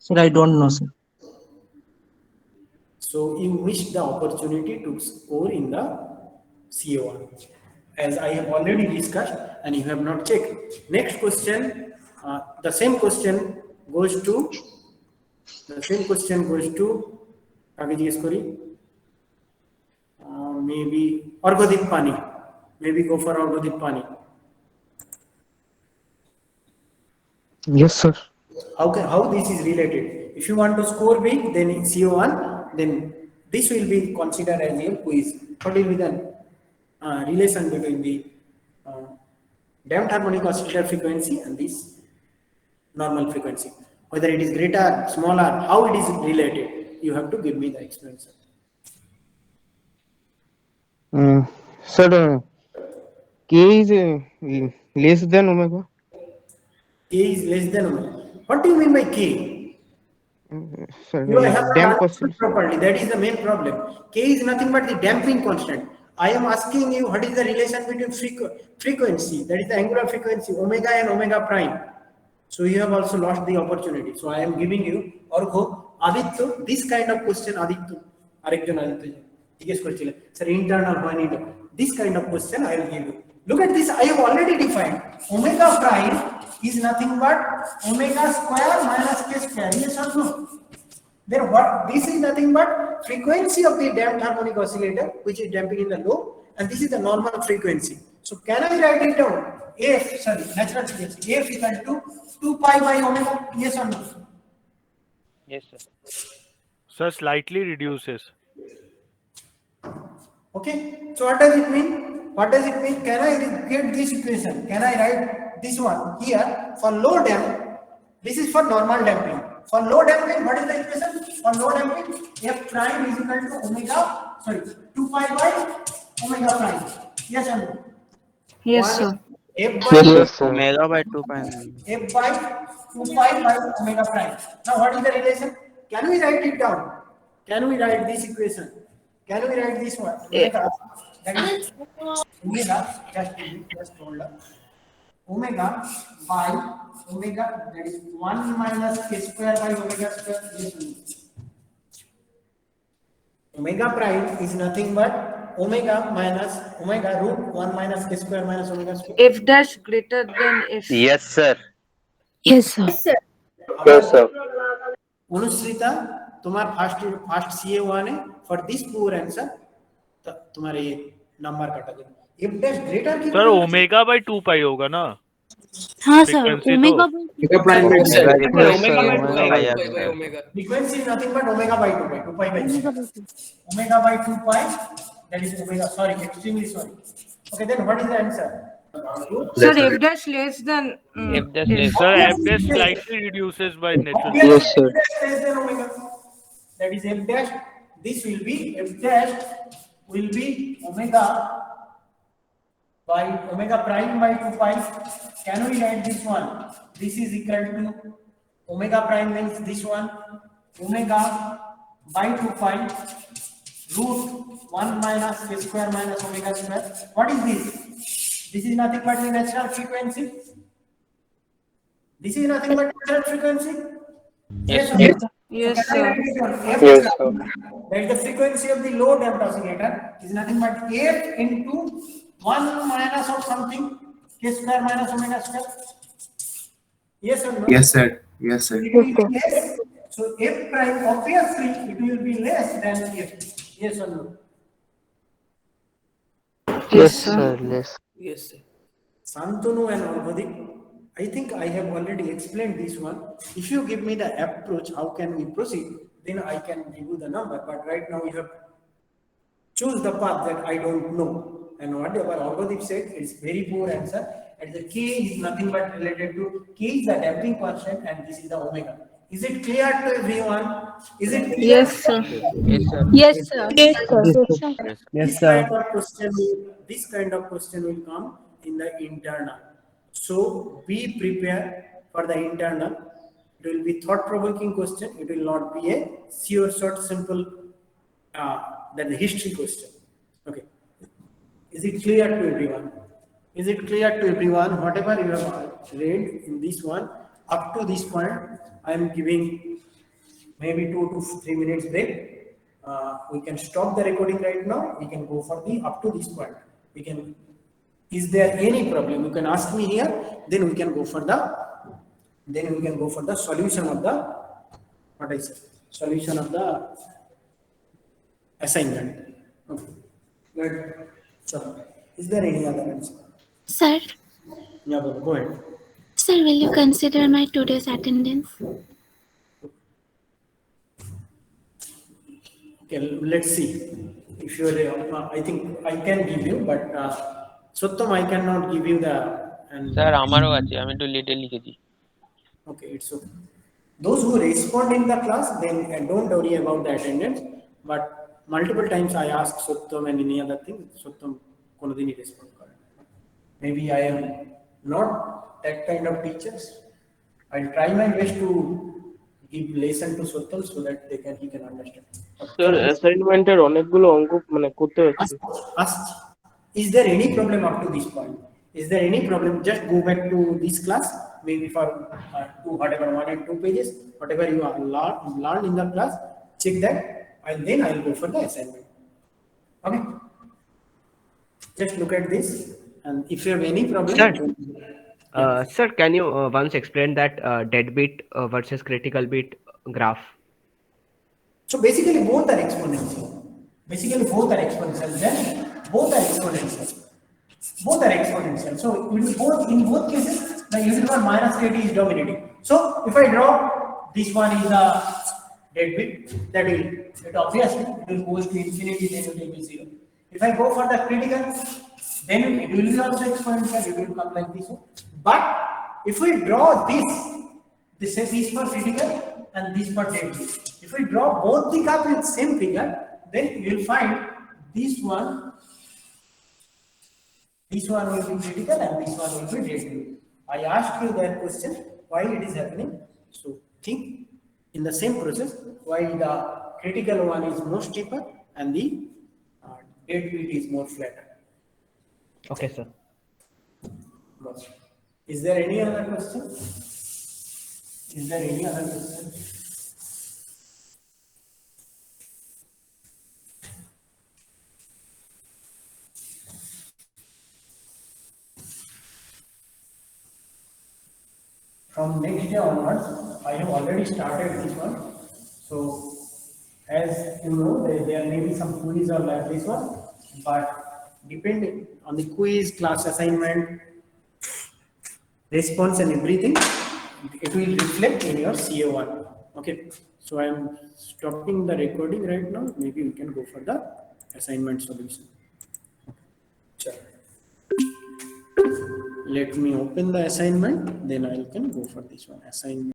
Sir, I don't know, sir. So you missed the opportunity to score in the CO1, as I have already discussed and you have not checked. Next question, the same question goes to maybe Argodip Pani. Maybe go for Argodip Pani. Yes, sir. How this is related? If you want to score big, then in CO1, then this will be considered as your quiz. What will be the relation between the damped harmonic oscillator frequency and this normal frequency? Whether it is greater, smaller, how it is related? You have to give me the explanation. Sir, K is less than omega. K is less than omega. What do you mean by K? Sir, You have damp not oscillation. answered properly. That is the main problem. K is nothing but the damping constant. I am asking you what is the relation between frequency, that is the angular frequency, omega and omega prime. So you have also lost the opportunity. So I am giving you Orgho, Aditya, this kind of question, Aditya, Arekjon Aditya. Sir, internal one, this kind of question I will give you. Look at this, I have already defined omega prime is nothing but omega square minus k square. Yes or no? Then what? This is nothing but frequency of the damped harmonic oscillator, which is damping in the low, and this is the normal frequency. So can I write it down? Natural frequency, F equal to 2 pi by omega. Yes or no? Yes, sir. Sir, slightly reduces. Okay. So what does it mean? What does it mean? Can I get this equation? Can I write this one here for low damp? This is for normal damping. For low damping, what is the equation? For low damping, F prime is equal to omega, 2 pi by omega prime. Yes or no? Yes, One, sir. F by Yes, sir. Omega by 2 pi. F by 2 pi by omega prime. Now what is the relation? Can we write it down? Can we write this equation? Can we write this one? Omega, that is omega, just hold up. Omega by omega, that is 1 minus k square by omega square. Omega prime is nothing but omega minus omega root 1 minus k square minus omega square. F dash greater than F. Yes, sir. Yes, sir. Yes, sir. अनुश्रिता तुम्हार fast CA 1 है for this poor answer तुम्हारे number कटा दे F dash greater की sir omega by 2 पाई होगा ना हाँ sir, Frequency omega frequency is nothing but omega by 2 pi 2 pi by omega by 2 pi, that is omega, sorry, extremely sorry. Okay, then what is the answer? Sir, F dash less than F dash less. Sir, F dash slightly reduces by natural. Obviously, Yes, sir. F dash less than omega, that is F dash, this will be F dash will be omega by omega prime by 2 pi. Can we write this one? This is equal to omega prime means this one, omega by 2 pi root 1 minus k square minus omega square. What is this? This is nothing but the natural frequency. This is nothing but natural frequency. Yes, sir. Yes, So can I sir. write it down? F Yes, is sir. that is the frequency of the low damped oscillator is nothing but F into 1 minus of something k square minus omega square. Yes or no? Yes, sir. Yes, sir. It will be less. So F prime obviously it will be less than F. Yes or no? Yes, sir. Less. Yes, sir. Santanu and Argodik, I think I have already explained this one. If you give me the approach, how can we proceed? Then I can give you the number. But right now you have choose the path that I don't know. And whatever Argodik said, it's very poor answer. And the K is nothing but related to K is the damping constant, and this is the omega. Is it clear to everyone? Is it clear? Yes, sir. Yes, sir. Yes, sir. This kind of question will come in the internal. So be prepared for the internal. It will be thought-provoking question. It will not be a sure, short, simple than the history question. Okay. Is it clear to everyone? Is it clear to everyone? Whatever you have read in this one, up to this point, I am giving maybe 2 to 3 minutes break. We can stop the recording right now. We can go for the up to this point. We can. Is there any problem? You can ask me here. Then we can go for the. Then we can go for the solution of the. What I said. Solution of the assignment. Okay. Good. So, is there any other answer? Sir, Yeah, go ahead. sir, will you consider my today's attendance? Okay, let's see. If you are, I think I can give you, but Sottam, I cannot give you the. And sir আমারও আছে, আমি একটু লেটে লিখেছি। okay, it's okay. Those who respond in the class, then don't worry about the attendance. But multiple times I asked Sottam and any other thing, Sottam konodini respond kare. Maybe I am not that kind of teachers. I'll try my best to give lesson to Sottam so that he can understand. Sir অ্যাসাইনমেন্টের অনেকগুলো অঙ্ক মানে করতে হচ্ছে। Ask, is there any problem up to this point? Is there any problem? Just go back to this class, maybe for to whatever 1 and 2 pages, whatever you are learned in the class, check that, and then I'll go for the assignment. Okay. Just look at this, and if you have any problem, Sir, can you once explain that deadbeat versus critical beat graph? so basically both are exponential. Then both are exponential. Both are exponential. So in both cases, the uniform minus kt is dominating. So if I draw this one is a deadbeat, it obviously it will goes to infinity, then it will be 0. If I go for the critical, then it will be also exponential. It will come like this. But if we draw this is for critical and this for deadbeat. If we draw both the graph with same figure, then you will find this one will be critical and this one will be deadbeat. I asked you that question, why it is happening. So think in the same process, why the critical one is more steeper and the deadbeat is more flatter. Okay, sir. Is there any other question? From next day onwards, I have already started this one. So, as you know, there may be some quiz or like this one, but depending on the quiz, class assignment, response and everything, it will reflect in your CA1. Okay, so I am stopping the recording right now. Maybe we can go for the assignment solution. Sure. Let me open the assignment, then I can go for this one assignment.